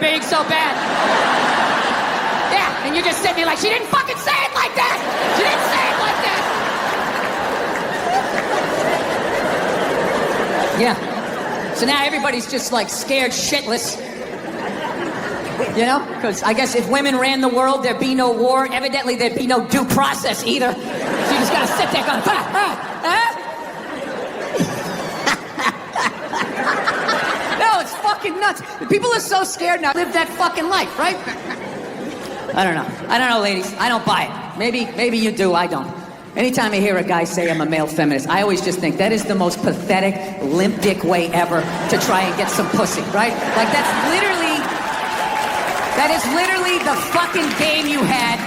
being so bad. Yeah, and you're just sitting there like, she didn't fucking say it like that. She didn't say it like that. Yeah. So now everybody's just like scared shitless. You know? Because I guess if women ran the world, there'd be no war. Evidently, there'd be no due process either. So you just gotta sit there going, No, it's fucking nuts. People are so scared now. Live that fucking life, right? I don't know. I don't know, ladies. I don't buy it. Maybe you do. I don't. Anytime I hear a guy say I'm a male feminist, I always just think that is the most pathetic, limp dick way ever to try and get some pussy, right? Like, that is literally the fucking game you had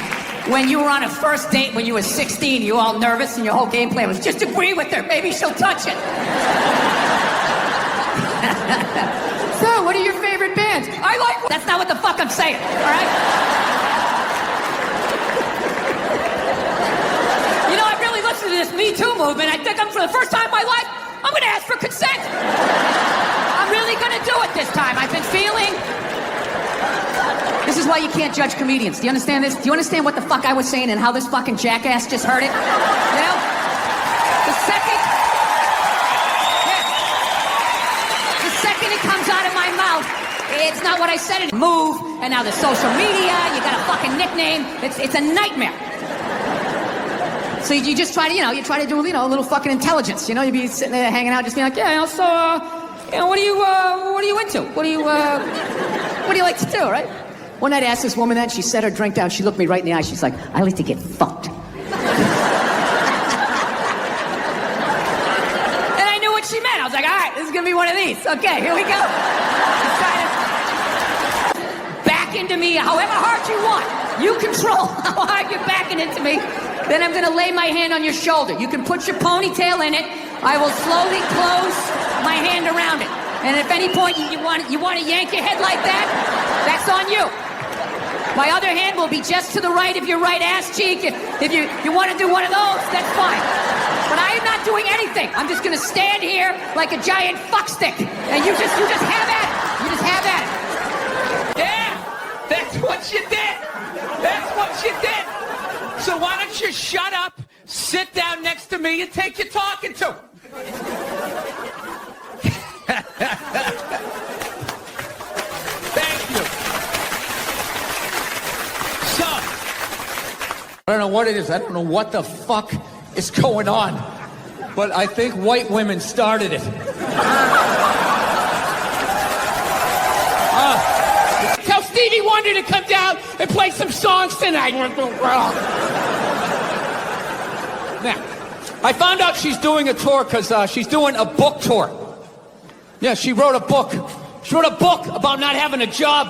when you were on a first date when you were 16. You were all nervous and your whole game plan was just agree with her. Maybe she'll touch it. So, what are your favorite bands? I like... That's not what the fuck I'm saying, all right? You know, I really listened to this Me Too movement. I think for the first time in my life, I'm going to ask for consent. I'm really going to do it this time. I've been feeling... This is why you can't judge comedians. Do you understand this? Do you understand what the fuck I was saying and how this fucking jackass just heard it? You know? The second it comes out of my mouth, it's not what I said. It move, and now the social media, you got a fucking nickname. It's a nightmare. So you just try to, you try to do, a little fucking intelligence. You be sitting there hanging out, just being like, yeah, so, what are you into? What do you like to do, right? One night I asked this woman that, she set her drink down, she looked me right in the eye, she's like, I like to get fucked. And I knew what she meant. I was like, all right, this is gonna be one of these. Okay, here we go. Just try to back into me however hard you want. You control how hard you're backing into me. Then I'm gonna lay my hand on your shoulder. You can put your ponytail in it. I will slowly close my hand around it. And if at any point you want to yank your head like that, that's on you. My other hand will be just to the right of your right ass cheek. If you want to do one of those, that's fine. But I am not doing anything. I'm just going to stand here like a giant fuckstick. And you just have at it. You just have at it. Yeah, that's what you did. That's what you did. So why don't you shut up, sit down next to me, and take your talking to. Thank you. So, I don't know what it is. I don't know what the fuck is going on. But I think white women started it. Tell Stevie Wonder to come down and play some songs tonight. Now, I found out she's doing a tour because she's doing a book tour. Yeah, she wrote a book. She wrote a book about not having a job.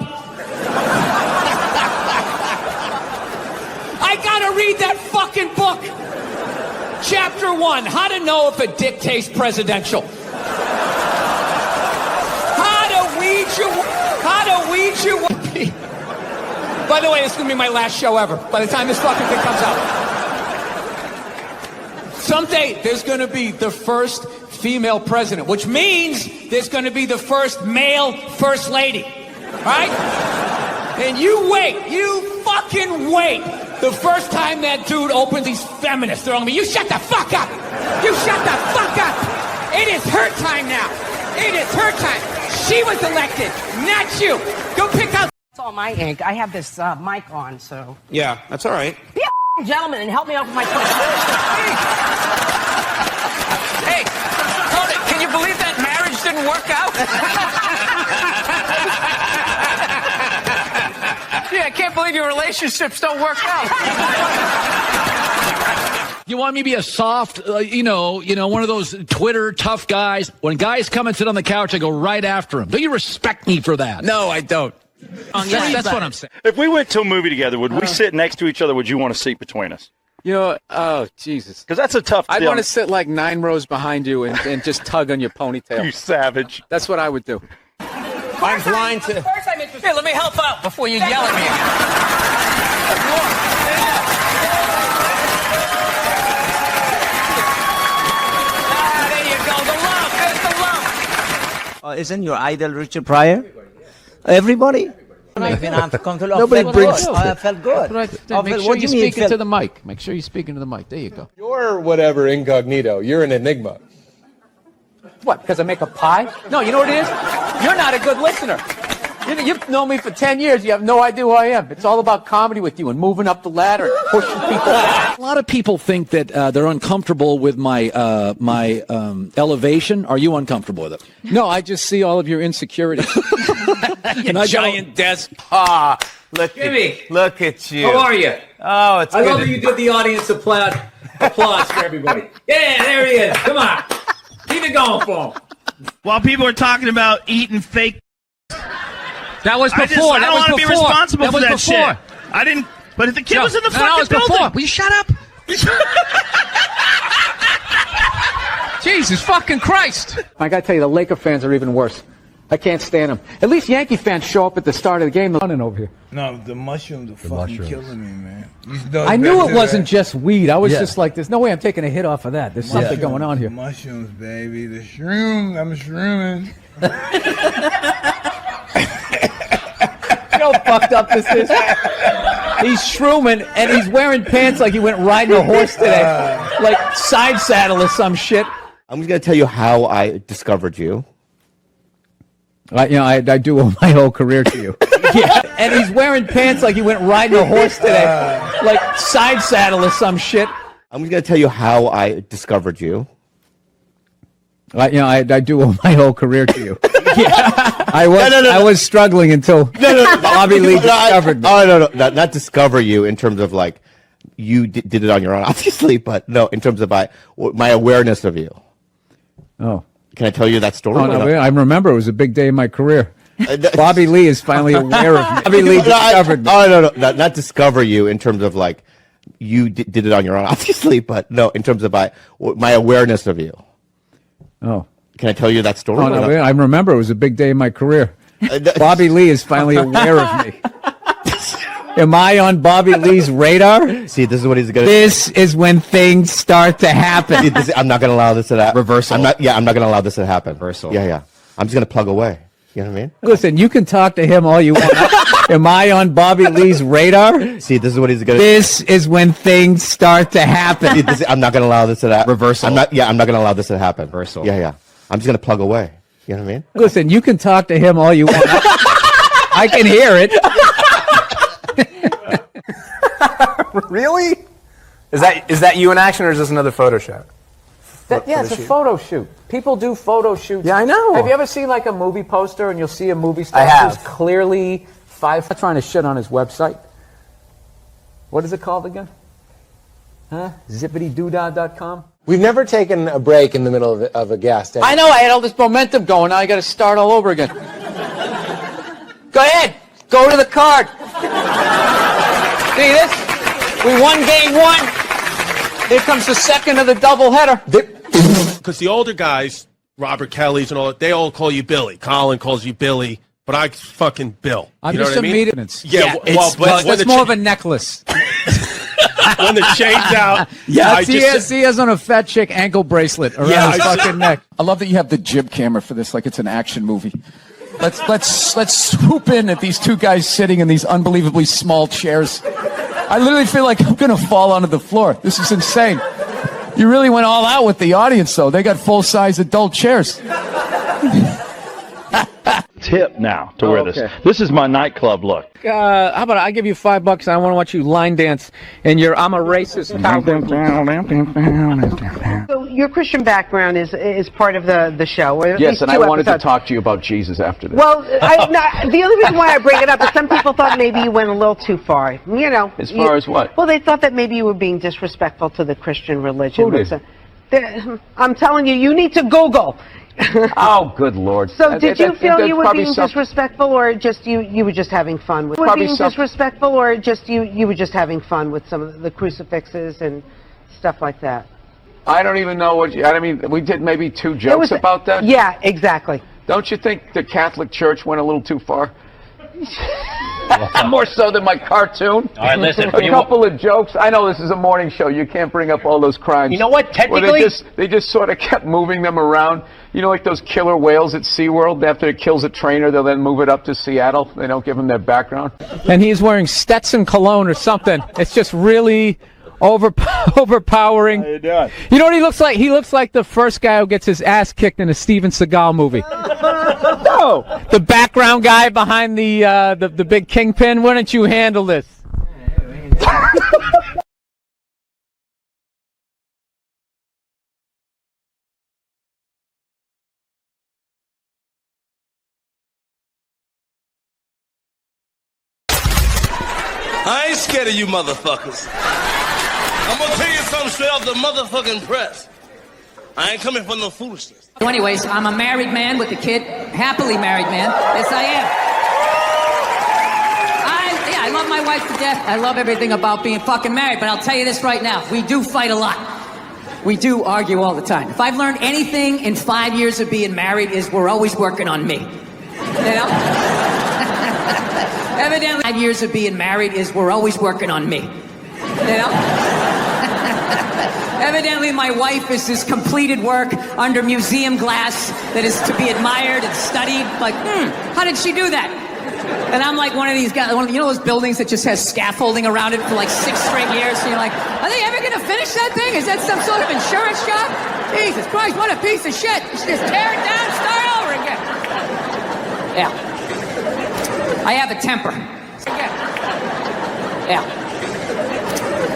I gotta read that fucking book. Chapter 1, how to know if a dick tastes presidential. How to weed you. By the way, this is gonna be my last show ever. By the time this fucking thing comes out. Someday, there's gonna be the first female president, which means there's going to be the first male first lady, right? And you wait, you fucking wait. The first time that dude opens these feminists, they're on me. You shut the fuck up. You shut the fuck up. It is her time now. It is her time. She was elected, not you. Go pick out. It's all my ink. I have this mic on, so. Yeah, that's all right. Be a gentleman and help me out with my question. Hey, Tony, can you believe that marriage didn't work out? Yeah, I can't believe your relationships don't work out. You want me to be a soft, one of those Twitter tough guys? When guys come and sit on the couch, I go right after them. Don't you respect me for that? No, I don't. That's what I'm saying. If we went to a movie together, would we sit next to each other? Would you want a seat between us? Oh, Jesus. Because that's a tough deal. I'd want to sit like 9 rows behind you and just tug on your ponytail. You savage. That's what I would do. I'm blind to... Here, let me help out before you yell at me. There you go. The love. There's the love. Isn't your idol Richard Pryor? Everybody? Nobody brings. I felt good. Make sure you're speaking to the mic. Make sure you're speaking to the mic. There you go. You're whatever incognito. You're an enigma. What? Because I make a pie? No, you know what it is? You're not a good listener. You've known me for 10 years. You have no idea who I am. It's all about comedy with you and moving up the ladder, and pushing people out. A lot of people think that they're uncomfortable with my elevation. Are you uncomfortable with it? No, I just see all of your insecurities. Giant desk. Ah, look at you. How are you? Oh, it's I good. love that you did the audience applause for everybody. Yeah, there he is. Come on. Keep it going for him. While people are talking about eating fake, That was before. I don't want to be responsible for that shit. I didn't. But if the kid was in the fucking building, before. Will you shut up? Jesus fucking Christ! I got to tell you, the Laker fans are even worse. I can't stand them. At least Yankee fans show up at the start of the game. Running over here. No, the mushrooms are fucking killing me, man. I knew it wasn't just weed. I was just like, there's no way I'm taking a hit off of that. There's something going on here. Mushrooms, baby. The shrooms. I'm shrooming. You know how fucked up this is? He's shrooming, and he's wearing pants like he went riding a horse today. Like side saddle or some shit. I'm just going to tell you how I discovered you. I do owe my whole career to you. Yeah. And he's wearing pants like he went riding a horse today. Like side saddle or some shit. I'm just going to tell you how I discovered you. I do owe my whole career to you. Yeah. I was struggling until Bobby Lee discovered me. Oh, no. Not discover you in terms of like you did it on your own, obviously, but no, in terms of my awareness of you. Oh. Can I tell you that story? Oh, no, I remember it was a big day in my career. Bobby Lee is finally aware of me. Bobby Lee discovered me. Oh, no. Not discover you in terms of like you did it on your own, obviously, but no, in terms of my awareness of you. Oh. Can I tell you that story? Oh, no, I remember it was a big day in my career. Bobby Lee is finally aware of me. Am I on Bobby Lee's radar? See, this is what he's going to... This is when things start to happen. See, I'm not going to allow this to happen. Reversal. I'm not going to allow this to happen. Reversal. Yeah. I'm just going to plug away. You know what I mean? Listen, you can talk to him all you want. Am I on Bobby Lee's radar? See, this is what he's going to... This is when things start to happen. See, I'm not going to allow this to happen. Reversal. I'm not going to allow this to happen. Reversal. Yeah. I'm just going to plug away. You know what I mean? Listen, you can talk to him all you want. I can hear it. Really? Is that you in action, or is this another photo shoot? It's a photo shoot. People do photo shoots. Yeah, I know. Have you ever seen like a movie poster and you'll see a movie star I have. who's clearly I'm not trying to shit on his website. What is it called again? Zippitydoodah.com? We've never taken a break in the middle of a guest. I know, I had all this momentum going. Now I got to start all over again. Go ahead. Go to the card. See this? We won game one. Here comes the second of the doubleheader. Because the older guys, Robert Kelly's and all that, they all call you Billy. Colin calls you Billy, but I fucking Bill. I'm you know just what I mean? maintenance. Yeah, it's more of a necklace. when the chain's out, he has on a fat chick ankle bracelet around his fucking neck. I love that you have the jib camera for this, like it's an action movie. Let's swoop in at these two guys sitting in these unbelievably small chairs. I literally feel like I'm gonna fall onto the floor. This is insane. You really went all out with the audience, though. They got full-size adult chairs. Tip now to wear this. This is my nightclub look. How about I give you $5 and I want to watch you line dance in your I'm a racist cowboy. So your Christian background is part of the show. Or at Yes, least and two I wanted episodes. to talk to you about Jesus after this. Well, the only reason why I bring it up is some people thought maybe you went a little too far. You know. As far as what? Well, they thought that maybe you were being disrespectful to the Christian religion. Who did? I'm telling you, you need to Google. Oh, good Lord. So did you feel you were being disrespectful, or just you were just having fun with disrespectful, or just you were just having fun with some of the crucifixes and stuff like that? I don't even know what I mean, we did maybe two jokes about that. Yeah, exactly. Don't you think the Catholic Church went a little too far? More so than my cartoon. All right, listen. A couple of jokes. I know this is a morning show. You can't bring up all those crimes. You know what? Technically, well, they just sort of kept moving them around. You know, like those killer whales at SeaWorld. After it kills a trainer, they'll then move it up to Seattle. They don't give them their background. And he's wearing Stetson cologne or something. It's just really overpowering. How you doing? You know what he looks like? He looks like the first guy who gets his ass kicked in a Steven Seagal movie. No, the background guy behind the big kingpin. Why don't you handle this? I ain't scared of you motherfuckers. I'm gonna tell you something straight off the motherfucking press. I ain't coming for no foolishness. So anyways, I'm a married man with a kid, happily married man. Yes, I am. I love my wife to death. I love everything about being fucking married, but I'll tell you this right now. We do fight a lot. We do argue all the time. If I've learned anything in 5 years of being married is we're always working on me. You know? Evidently, 5 years of being married is we're always working on me. You know? Evidently, my wife is this completed work under museum glass that is to be admired and studied. Like, how did she do that? And I'm like one of these guys, you know those buildings that just has scaffolding around it for like 6 straight years? And you're like, are they ever going to finish that thing? Is that some sort of insurance job? Jesus Christ, what a piece of shit. You should just tear it down, start over again. Yeah. I have a temper. Yeah.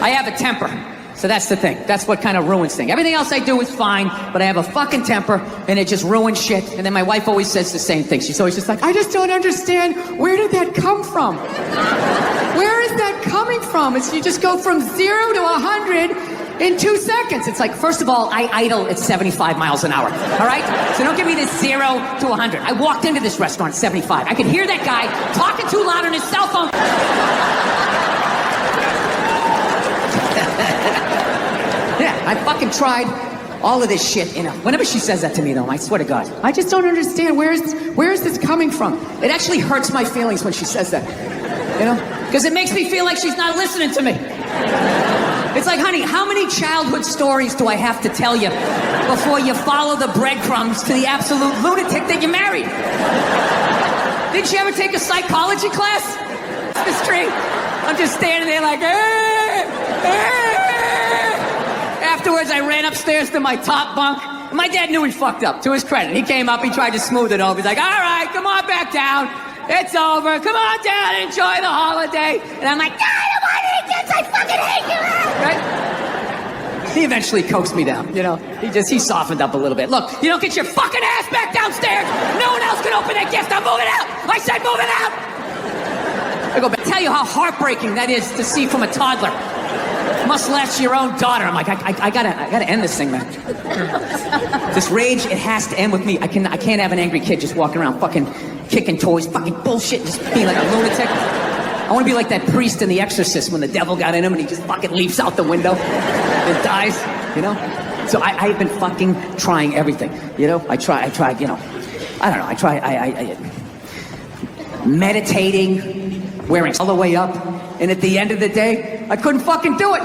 I have a temper. So that's the thing. That's what kind of ruins things. Everything else I do is fine, but I have a fucking temper, and it just ruins shit. And then my wife always says the same thing. She's always just like, I just don't understand. Where did that come from? Where is that coming from? It's you just go from 0 to 100 in 2 seconds. It's like, first of all, I idle at 75 miles an hour. All right? So don't give me this 0 to 100. I walked into this restaurant at 75. I could hear that guy talking too loud on his cell phone. Yeah, I fucking tried all of this shit, you know. Whenever she says that to me, though, I swear to God, I just don't understand. Where is this coming from? It actually hurts my feelings when she says that, you know? Because it makes me feel like she's not listening to me. It's like, honey, how many childhood stories do I have to tell you before you follow the breadcrumbs to the absolute lunatic that you married? Didn't you ever take a psychology class? This tree. I'm just standing there like, Afterwards, I ran upstairs to my top bunk. My dad knew he fucked up, to his credit. He came up, he tried to smooth it over. He's like, all right, come on back down. It's over. Come on down, enjoy the holiday. And I'm like, no, I don't want to eat this. I fucking hate you. Right? He eventually coaxed me down, you know. He softened up a little bit. Look, you don't get your fucking ass back downstairs. No one else can open that gift. I'm moving out. I said move it out. I go back. Tell you how heartbreaking that is to see from a toddler. Must latch your own daughter. I'm like, I gotta end this thing, man. This rage, it has to end with me. I can't have an angry kid just walking around fucking kicking toys, fucking bullshit, just being like a lunatic. I want to be like that priest in The Exorcist when the devil got in him and he just fucking leaps out the window and dies, you know? So I've been fucking trying everything, you know? I tried, you know, I don't know, I meditating, wearing all the way up, and at the end of the day, I couldn't fucking do it.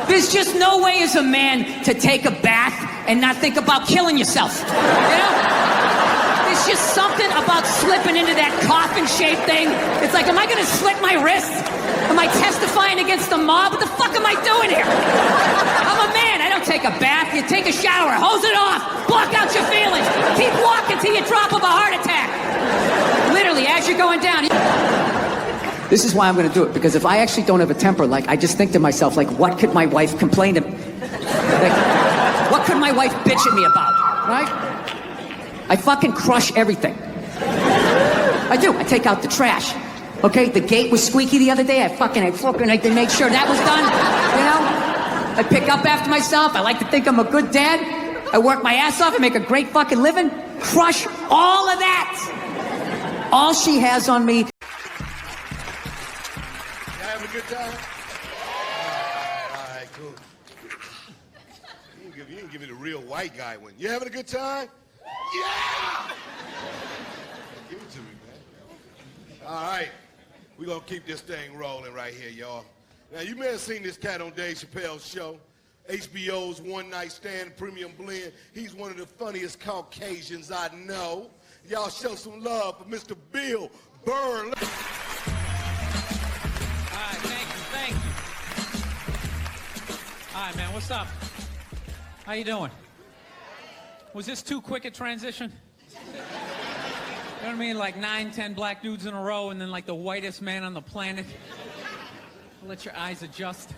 There's just no way as a man to take a bath and not think about killing yourself, you know? There's just something about slipping into that coffin-shaped thing. It's like, am I gonna slit my wrist? Am I testifying against the mob? What the fuck am I doing here? I'm a man, I don't take a bath. You take a shower, hose it off, block out your feelings. Keep walking till you drop of a heart attack. Literally, as you're going down. This is why I'm gonna do it, because if I actually don't have a temper, like, I just think to myself, like, what could my wife complain to me? Like, what could my wife bitch at me about, right? I fucking crush everything. I do. I take out the trash. Okay, the gate was squeaky the other day. I to make sure that was done. You know, I pick up after myself. I like to think I'm a good dad. I work my ass off. I make a great fucking living. Crush all of that. All she has on me. Y'all having a good time? All right, cool. You didn't give me the real white guy one. You having a good time? Yeah! Give it to me, man. All right, we're gonna keep this thing rolling right here, y'all. Now, you may have seen this cat on Dave Chappelle's show, HBO's One Night Stand Premium Blend. He's one of the funniest Caucasians I know. Y'all show some love for Mr. Bill Burr. All right, thank you. All right, man, what's up? How you doing? Was this too quick a transition? You know what I mean? Like 9, 10 black dudes in a row and then like the whitest man on the planet. Let your eyes adjust. I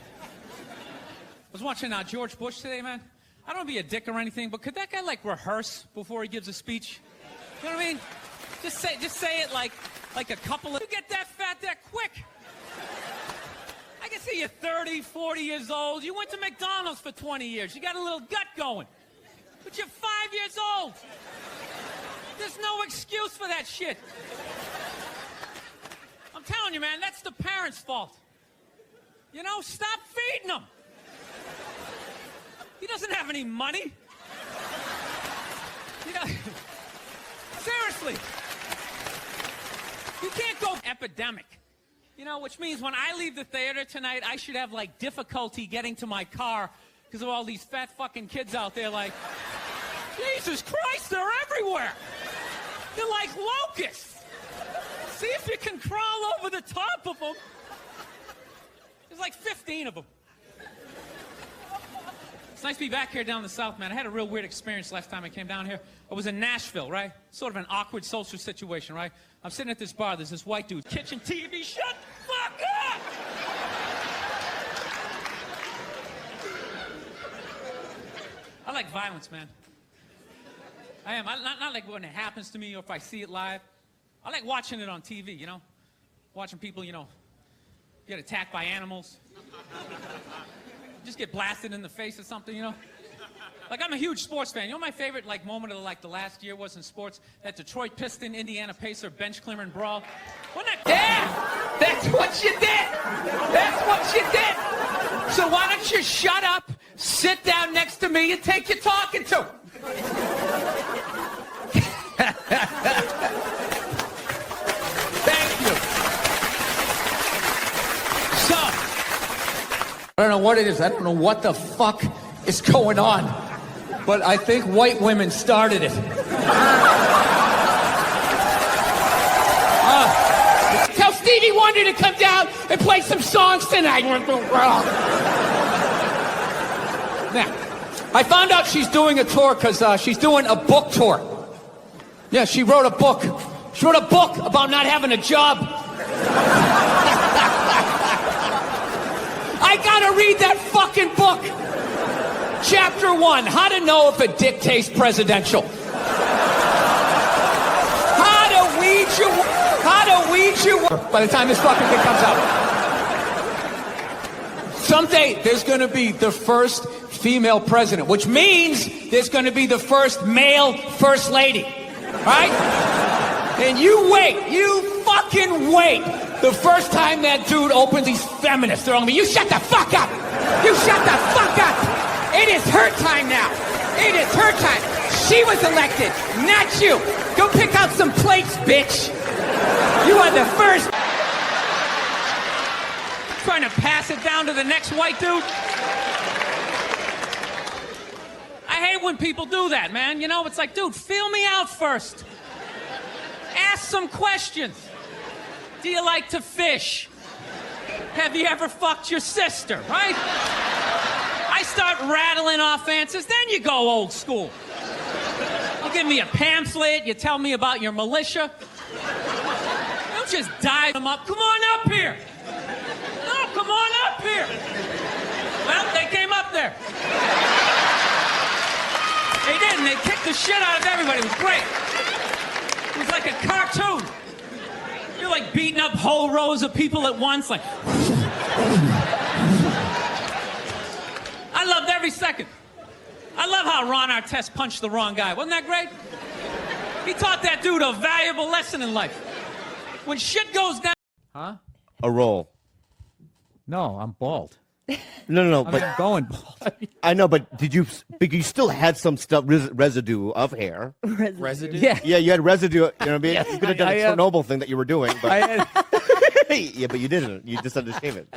was watching George Bush today, man. I don't want to be a dick or anything, but could that guy like rehearse before he gives a speech? You know what I mean? Just say it like a couple of... You get that fat that quick. I can see you're 30, 40 years old. You went to McDonald's for 20 years. You got a little gut going. But you're 5 years old. There's no excuse for that shit. I'm telling you, man, that's the parents' fault. You know, stop feeding him. He doesn't have any money. You know, seriously. You can't go epidemic. You know, which means when I leave the theater tonight, I should have, like, difficulty getting to my car because of all these fat fucking kids out there like, Jesus Christ, they're everywhere. They're like locusts. See if you can crawl over the top of them. There's like 15 of them. It's nice to be back here down in the South, man. I had a real weird experience last time I came down here. I was in Nashville, right? Sort of an awkward social situation, right? I'm sitting at this bar. There's this white dude. Kitchen TV. Shut the fuck up! I like violence, man. I am. Not like when it happens to me or if I see it live. I like watching it on TV, you know? Watching people, you know, get attacked by animals. Just get blasted in the face or something, you know? Like, I'm a huge sports fan. You know my favorite, like, moment of, like, the last year was in sports? That Detroit Piston, Indiana Pacer bench clearing brawl. Wasn't that... Yeah! That's what you did! That's what you did! So why don't you shut up, sit down next to me, and take your talking to? Thank you. So, I don't know what it is. I don't know what the fuck is going on. But I think white women started it. Tell Stevie Wonder to come down and play some songs tonight. Now, I found out she's doing a tour because she's doing a book tour. Yeah, she wrote a book. She wrote a book about not having a job. I gotta read that fucking book. Chapter 1, how to know if a dick tastes presidential. How to weed you by the time this fucking thing comes out. Someday there's gonna be the first female president, which means there's gonna be the first male first lady. Right? And you wait, you fucking wait. The first time that dude opens, these feminists, they're on me. You shut the fuck up! You shut the fuck up! It is her time now. It is her time. She was elected, not you. Go pick out some plates, bitch. You are the first. Trying to pass it down to the next white dude. I hate when people do that, man. You know, it's like, dude, feel me out first. Ask some questions. Do you like to fish? Have you ever fucked your sister, right? I start rattling off answers, then you go old school. You give me a pamphlet, you tell me about your militia. Don't just dive them up. Come on up here. No, come on up here. Well, they came up there. They did, and they kicked the shit out of everybody. It was great. It was like a cartoon. You're like beating up whole rows of people at once, like... I loved every second. I love how Ron Artest punched the wrong guy. Wasn't that great? He taught that dude a valuable lesson in life. When shit goes down... Huh? A roll. No, I'm bald. No, I'm but going bald. I know, but but you still had some stuff, residue of hair. Residue? Yeah. Yeah, you had residue. You know what I mean? You could have done I a Chernobyl thing that you were doing, but yeah, but you didn't. You just had to shave it.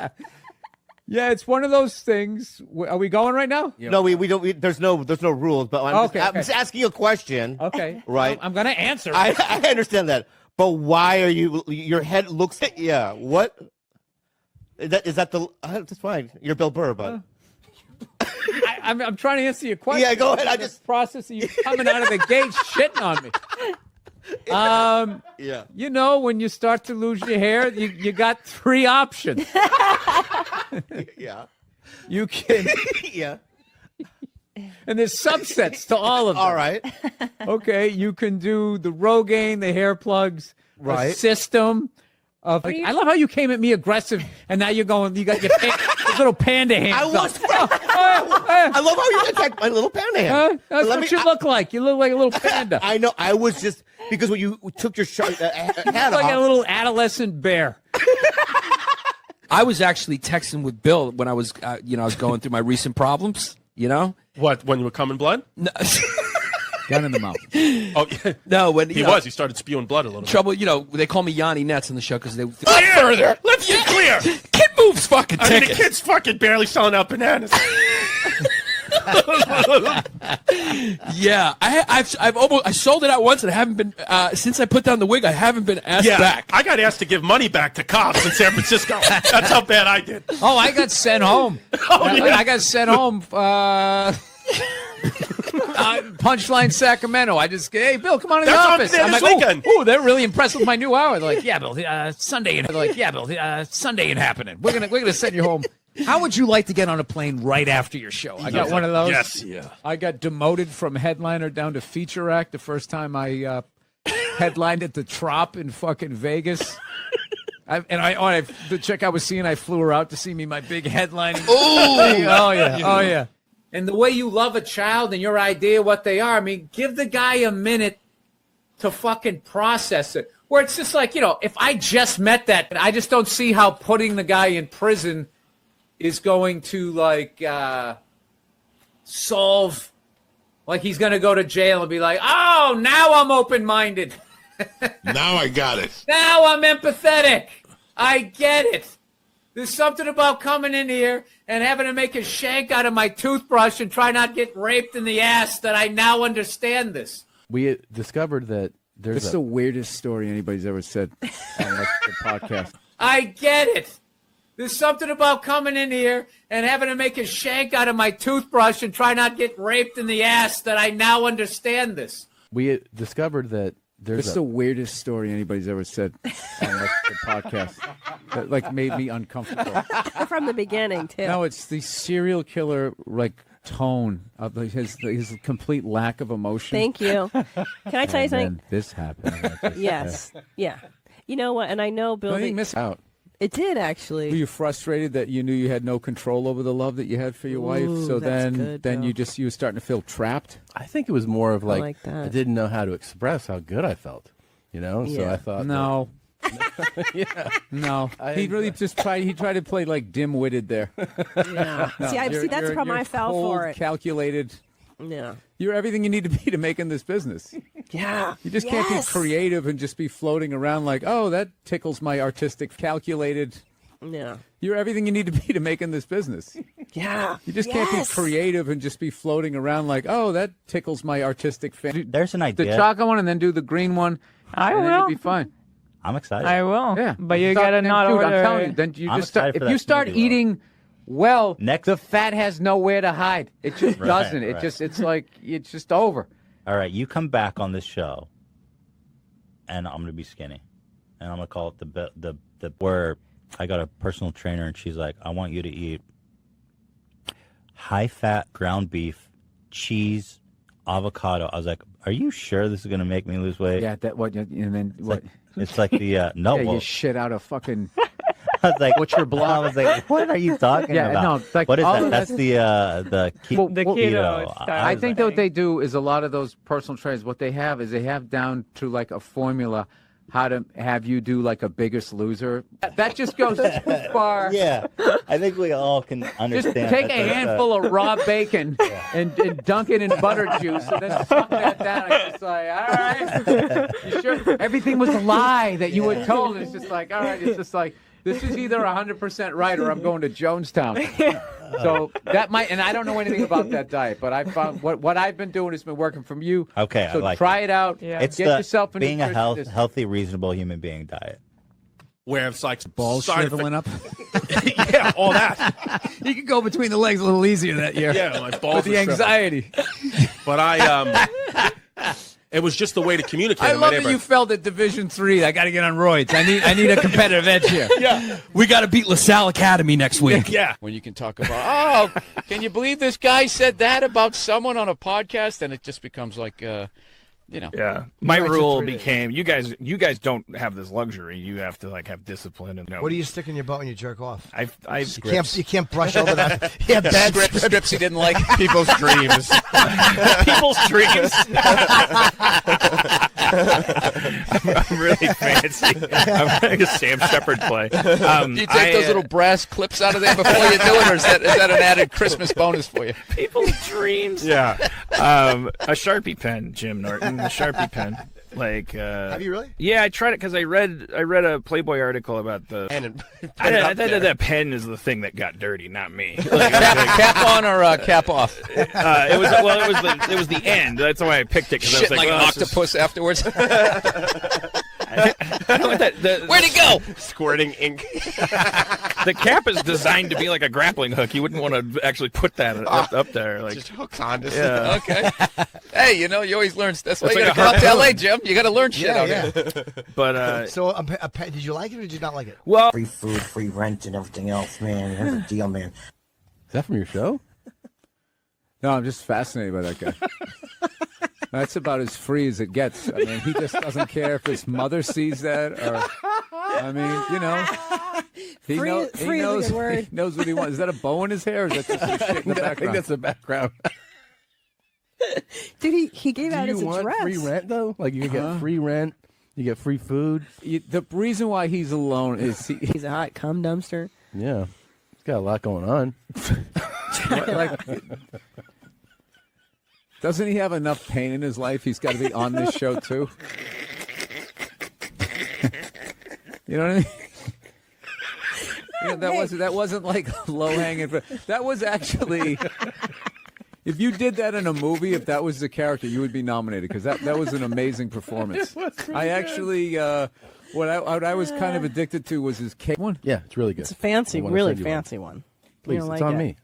Yeah, it's one of those things. Are we going right now? No, we don't. There's no rules, but I'm Okay. just asking a question. Okay. Right. I'm going to answer. I understand that, but why are you? Your head looks. Yeah. What? Is that the? That's fine. You're Bill Burr, but. I'm trying to answer your question. Yeah, go ahead. I just process of you coming out of the gate shitting on me. Yeah. You know, when you start to lose your hair, you got 3 options. Yeah. You can. Yeah. And there's subsets to all of them. All right. Okay, you can do the Rogaine, the hair plugs, Right. a system of. I love how you came at me aggressive, and now you're going. You got your little panda hands. I was. up. I love how you attacked my little panda hand. That's Let what me- you look like. You look like a little panda. I know. I was just because when you took your hat like off. a little adolescent bear. I was actually texting with Bill when I was, I was going through my recent problems. You know What? When you were coming blood? No. Gun in the mouth. Oh, yeah. No, when He was. He started spewing blood a little bit. trouble. They call me Yanni Nets on the show because they Further. Let's get clear. Kid moves fucking I mean, tickets. the kid's fucking barely selling out bananas. Yeah, I've almost I sold it out once and I haven't been since I put down the wig. I haven't been asked back. I got asked to give money back to cops in San Francisco. That's how bad I did. Oh, I got sent home. I got sent home. Punchline Sacramento. I just, hey, Bill, come on in the That's on office. there I'm this like, weekend. oh, they're really impressed with my new hour. They're like, yeah, Bill, Sunday. They're like, yeah, Bill, Sunday ain't happening. We're gonna send you home. How would you like to get on a plane right after your show? I got one of those. Yes. Yeah. I got demoted from headliner down to feature act the first time I headlined at the Trop in fucking Vegas. The chick I was seeing, I flew her out to see me my big headlining. Oh yeah. And the way you love a child and your idea what they are, I mean, give the guy a minute to fucking process it. Where it's just like, if I just met that, I just don't see how putting the guy in prison is going to solve, like he's going to go to jail and be like, oh, now I'm open-minded. Now I got it. Now I'm empathetic. I get it. There's something about coming in here and having to make a shank out of my toothbrush and try not to get raped in the ass that I now understand this. We discovered that It's the weirdest story anybody's ever said on the podcast. I get it. There's something about coming in here and having to make a shank out of my toothbrush and try not to get raped in the ass that I now understand this. We discovered that It's the weirdest story anybody's ever said on the podcast. That made me uncomfortable. From the beginning, too. No, it's the serial killer tone of his complete lack of emotion. Thank you. Can I tell you something? This happened. Yes. Yeah. You know what? And I know Bill. I think miss out. It did actually. Were you frustrated that you knew you had no control over the love that you had for your wife? So that's then good, you were starting to feel trapped. I think it was more of like that. I didn't know how to express how good I felt. So I thought no. Yeah. No, he really just tried. He tried to play dim-witted there. Yeah. No, See, that's the problem. you're I fell cold, for it. Calculated. Yeah. You're everything you need to be to make in this business. Yeah. You just can't be creative and just be floating around like, oh, that tickles my artistic. Calculated. Yeah. You're everything you need to be to make in this business. Yeah. You just can't be creative and just be floating around like, oh, that tickles my artistic. There's an idea. The chocolate one and then do the green one. I and then will. you'll be fine. I'm excited. I will. Yeah, But you gotta not dude, order. I'm telling you, then you I'm just start. excited If for you that start smoothie roll. eating well, the fat has nowhere to hide. It just Right, doesn't. It right. just it's like it's just over. All right, you come back on this show, and I'm gonna be skinny, and I'm gonna call it the where I got a personal trainer, and she's like, I want you to eat high fat ground beef, cheese, avocado. I was like, are you sure this is gonna make me lose weight? Yeah, that what and then what? It's like the no. Yeah, well, you shit out of fucking. I was like, what's your block? I was like, what are you talking Yeah, about? no, like, what is all that? of That's that- the keto. I think that what they do is a lot of those personal trainers. What they have is they have down to a formula how to have you do like a Biggest Loser. That just goes too far. Yeah, I think we all can understand. Just take that a handful of raw bacon and dunk it in butter juice and then suck that down. It's just like, all right. You sure? Everything was a lie that you were told. It's just like, all right. It's just like, this is either 100% right or I'm going to Jonestown. So that might, and I don't know anything about that diet, but I found what I've been doing has been working from you. Okay, so I like try it. it out. It's Get yourself a being a nutritionist. healthy, reasonable human being diet. Where it's like balls shriveling up. Yeah, all that. You can go between the legs a little easier that year. Yeah, my balls. With the are shriveled. anxiety. But it was just the way to communicate. I in my love that neighborhood. you felt at Division III. I got to get on roids. I need a competitive edge here. Yeah. We got to beat LaSalle Academy next week. Yeah. When you can talk about, oh, can you believe this guy said that about someone on a podcast? And it just becomes like, you know. Yeah. My rule became you guys don't have this luxury. You have to like have discipline and What do you stick in your butt when you jerk off? You can't brush over that. Yeah, bad Scripts he didn't like. People's dreams. People's dreams. I'm really fancy. I'm like a Sam Shepard play. Do you take those little brass clips out of there before you do it, or is that an added Christmas bonus for you? People's dreams. Yeah. A Sharpie pen, Jim Norton. A Sharpie pen. Like, have you really? Yeah, I tried it because I read a Playboy article about the. I thought that pen is the thing that got dirty, not me. Like, Cap on or cap off? It was the end. That's why I picked it. Shit I was like an octopus afterwards. I don't want that. Where'd he go? Squirting ink. The cap is designed to be like a grappling hook. You wouldn't want to actually put that up there. Like, just hooks on. Yeah. Okay. Hey, you always learn. That's why It's you like got to a come out to harpoon. LA, Jim. You got to learn shit out here. But so did you like it or did you not like it? Well, free food, free rent, and everything else, man. Here's the deal, man. Is that from your show? No, I'm just fascinated by that guy. That's about as free as it gets. I mean, he just doesn't care if his mother sees that or, I mean, he knows what he wants. Is that a bow in his hair or is that just some shit in the background? I think that's the background. Dude, he gave out his Do you want address. free rent, though? Like, you get free rent, you get free food. The reason why he's alone is he's a hot cum dumpster. Yeah. He's got a lot going on. Doesn't he have enough pain in his life? He's got to be on this show, too. You know what I mean? That wasn't like low-hanging fruit. That was actually... If you did that in a movie, if that was the character, you would be nominated because that was an amazing performance. I actually, what I was kind of addicted to was his cake one. Yeah, it's really good. It's a fancy, really fancy one. Please, it's on me.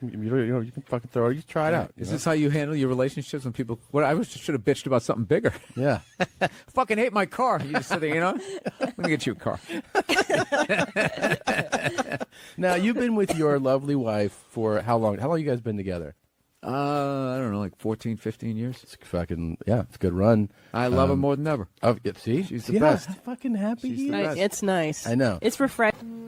You can fucking throw it. You try it out. Is this how you handle your relationships when people? I should have bitched about something bigger. Yeah. Fucking hate my car. You just sitting, let me get you a car. Now, you've been with your lovely wife for how long? How long you guys been together? I don't know, like 14, 15 years. It's fucking, it's a good run. I love her more than ever. Oh, see? She's the best. I'm fucking happy. She's the best. It's nice. I know. It's refreshing.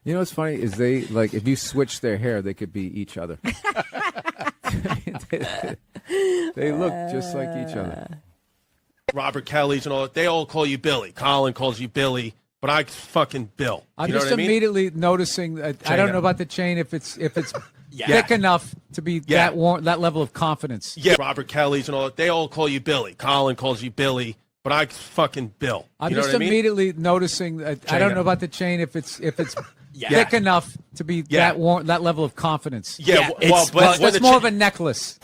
You know what's funny is they, like, if you switch their hair, they could be each other. They look just like each other. Robert Kelly's and all that. They all call you Billy. Colin calls you Billy, but I fucking Bill. I'm You know just what I mean? immediately noticing that I don't know about the chain if it's Yeah. thick enough to be Yeah. that level of confidence. Yeah, Robert Kelly's and all that. They all call you Billy. Colin calls you Billy, but I fucking Bill. I'm You know just what I mean? immediately noticing that I don't know about the chain if it's Yeah. thick enough to be Yeah. that level of confidence. Yeah, but when it's the more of a necklace.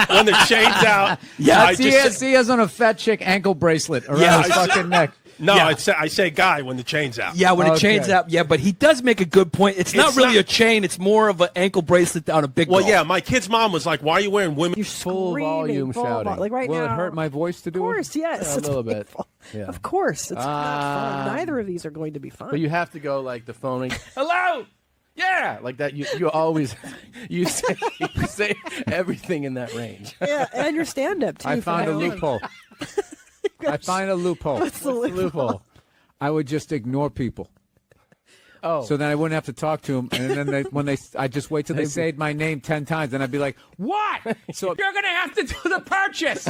when the chain's out, he has on a fat chick ankle bracelet around his fucking neck. No, I say guy when the chain's out. Yeah, when the chain's out. Yeah, but he does make a good point. It's not really a chain. It's more of an ankle bracelet on a big Well, girl. yeah, my kid's mom was like, "Why are you wearing women?" You're full volume shouting. Like right Will now. it hurt my voice to do Of course, yes. a It's little bit. painful. Yeah. Of course. It's not fun. Neither of these are going to be fun. But you have to go like the phoning. Hello. Yeah, like that. You always you say everything in that range. Yeah, and your stand-up too. I found a loophole. I find a loophole. What's the loophole? I would just ignore people. Oh. So then I wouldn't have to talk to them. And then I just wait till they say my name 10 times, and I'd be like, "What? So you're gonna have to do the purchase."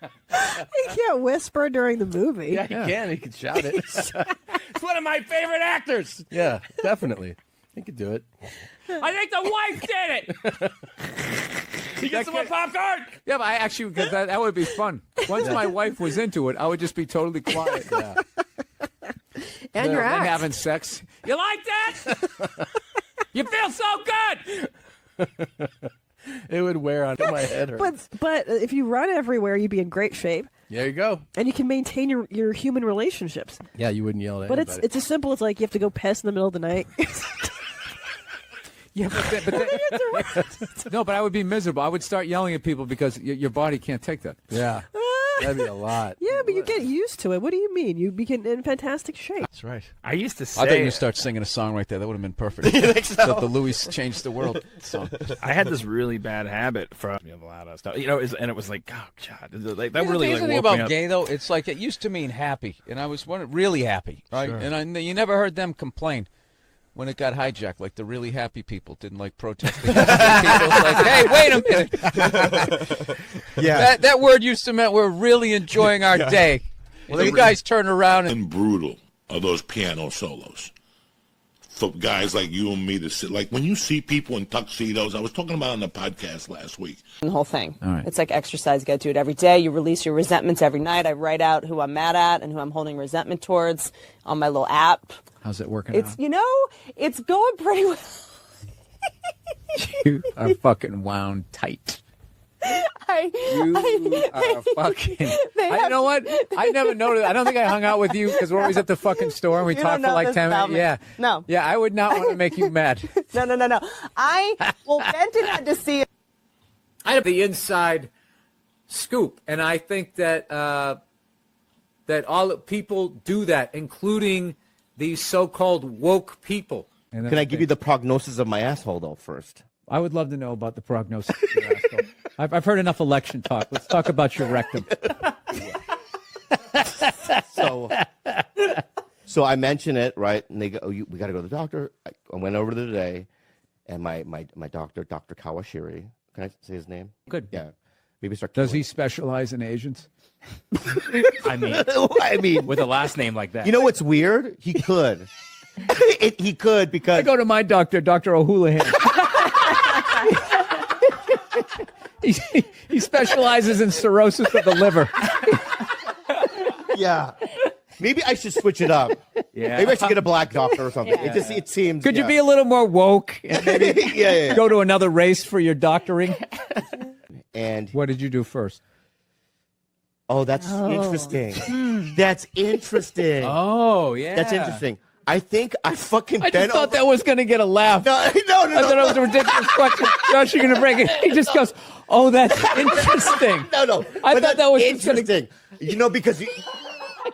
He can't whisper during the movie. Yeah, he can. He can shout it. It's one of my favorite actors. Yeah, definitely. He could do it. I think the wife did it. You get some more popcorn? Yeah, but I actually, because that would be fun. Once my wife was into it, I would just be totally quiet. Yeah. And your then act. having sex. You like that? You feel so good. It would wear on my head. But if you run everywhere, you'd be in great shape. There you go. And you can maintain your human relationships. Yeah, you wouldn't yell at But anybody. it's as simple as like you have to go piss in the middle of the night. Yeah, no, but I would be miserable. I would start yelling at people because your body can't take that. Yeah. That'd be a lot. Yeah, but you get used to it. What do you mean? You begin in fantastic shape. That's right. I used to say. I thought you start singing a song right there. That would have been perfect. You think so? The Louis Changed the World song. I had this really bad habit from a lot of stuff, and it was like, oh god, like that really The like thing woke me about up. gay though, it's like it used to mean happy, and I was really happy, right? Sure. And you never heard them complain when it got hijacked. Like the really happy people didn't like protesting. People was like, hey, wait a minute. Yeah. That word used to mean we're really enjoying our day. Well, you guys turn around and brutal are those piano solos. For guys like you and me to sit, like when you see people in tuxedos, I was talking about on the podcast last week. The whole thing. All right. It's like exercise. You got to do it every day. You release your resentments every night. I write out who I'm mad at and who I'm holding resentment towards on my little app. how's it working It's, out? you know, it's going pretty well. You are fucking wound tight. You are fucking. You know what? I never noticed. I don't think I hung out with you because we're always at the fucking store and we You talk don't for know like this 10 about minutes. me. Yeah. No. Yeah, I would not want to make you mad. No. Benton had to see it. I have the inside scoop, and I think that that all people do that, including these so-called woke people. Can I give you the prognosis of my asshole, though, first? I would love to know about the prognosis of your asshole. I've heard enough election talk. Let's talk about your rectum. So I mention it, right? And they go, we got to go to the doctor. I went over there today, and my doctor, Dr. Kawashiri, can I say his name? Good. Yeah. Maybe start. Does he specialize in Asians? I mean, with a last name like that. You know what's weird? He could. He could because I go to my doctor, Dr. O'Houlihan. He specializes in cirrhosis of the liver. Yeah. Maybe I should switch it up. Yeah. Maybe I should get a black doctor or something. Yeah. It seems. Could you be a little more woke and maybe Yeah. go to another race for your doctoring? And what did you do first? Oh, that's interesting. That's interesting. Oh, yeah. That's interesting. I think I fucking I just thought that was going to get a laugh. No. I thought it was a ridiculous question. Josh, you're going to break it. He just goes, oh, that's interesting. No. I thought that was interesting. You know, because I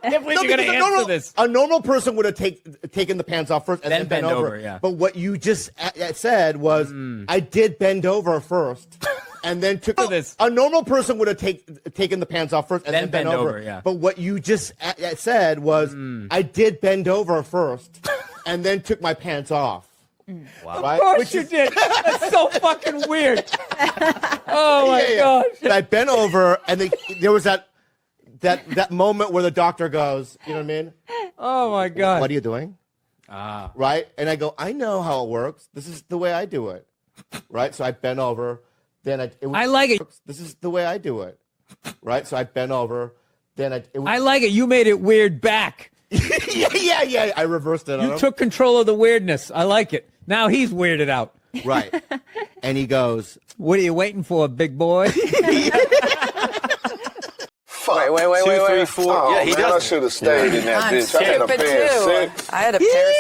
can't believe you're going to answer this. A normal person would have taken the pants off first and then bent over. Yeah. But what you just said was, I did bend over first. And then took this. A normal person would have taken the pants off first and then bent over. Yeah. But what you just said was, I did bend over first and then took my pants off. Wow. Right? Of course you did. That's so fucking weird. Oh my gosh. And I bent over, and there was that moment where the doctor goes, you know what I mean? Oh my God. What are you doing? Right? And I go, I know how it works. This is the way I do it. Right? So I bent over. Then I like it. This is the way I do it. Right? So I bent over. Then I like it. You made it weird back. Yeah. I reversed it. You took control of the weirdness. I like it. Now he's weirded out. Right. And he goes, what are you waiting for, big boy? Wait. 2, 3, 4. Oh, Yeah, he man, I does. should have stayed in that I'm bitch. I had a stupid pair of too. 6. I had a pair of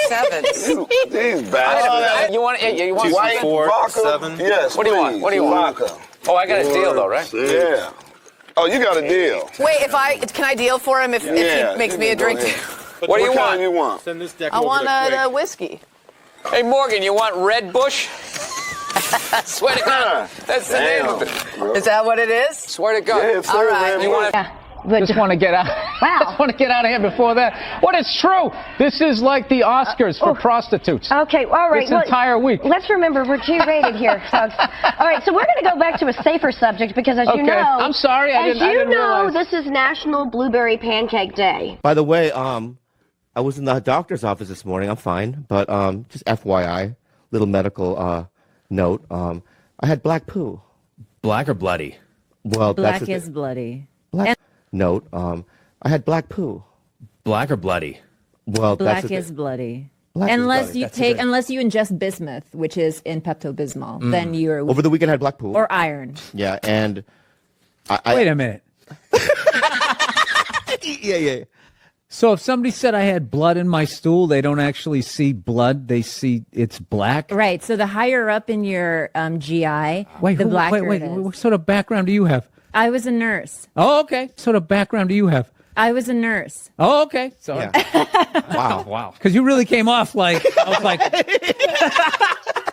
7s. These bastards. You want 2, White 4, vodka? 7. Yes, What do you want? please. What do you want? Vodka. Oh, I got a deal though, right? Yeah. Oh, you got a deal. Wait, can I deal for him if he makes me a drink? What do you want? You want? Send this deck I over want to a whiskey. Hey, Morgan, you want Red Bush? Swear to God. That's the name of it. Is that what it is? Swear to God. Yeah, it's All right. You want to just want to get out. Wow. I want to get out of here before that. What is true? This is like the Oscars for prostitutes. Okay, all right. This entire week. Let's remember we're G-rated here, folks. All right, so we're going to go back to a safer subject because, as you know, I'm sorry, I didn't realize. this is National Blueberry Pancake Day. By the way, I was in the doctor's office this morning. I'm fine, but just FYI, little medical note. I had black poo. Black or bloody? Well, Black that's is bloody. black note. I had black poo. Black or bloody? Well, Black that's is bloody. Black is unless bloody. you That's take, okay. unless you ingest bismuth, which is in Pepto-Bismol, then you're Over the weekend, I had black poo. or iron. Yeah, and I Wait a minute. yeah. So if somebody said I had blood in my stool, they don't actually see blood; they see it's black. Right. So the higher up in your GI, Wait, the blacker wait. it is. What sort of background do you have? I was a nurse. Oh, okay. What sort of background do you have? I was a nurse. Oh, okay. Sorry. Wow. Because you really came off like I was like.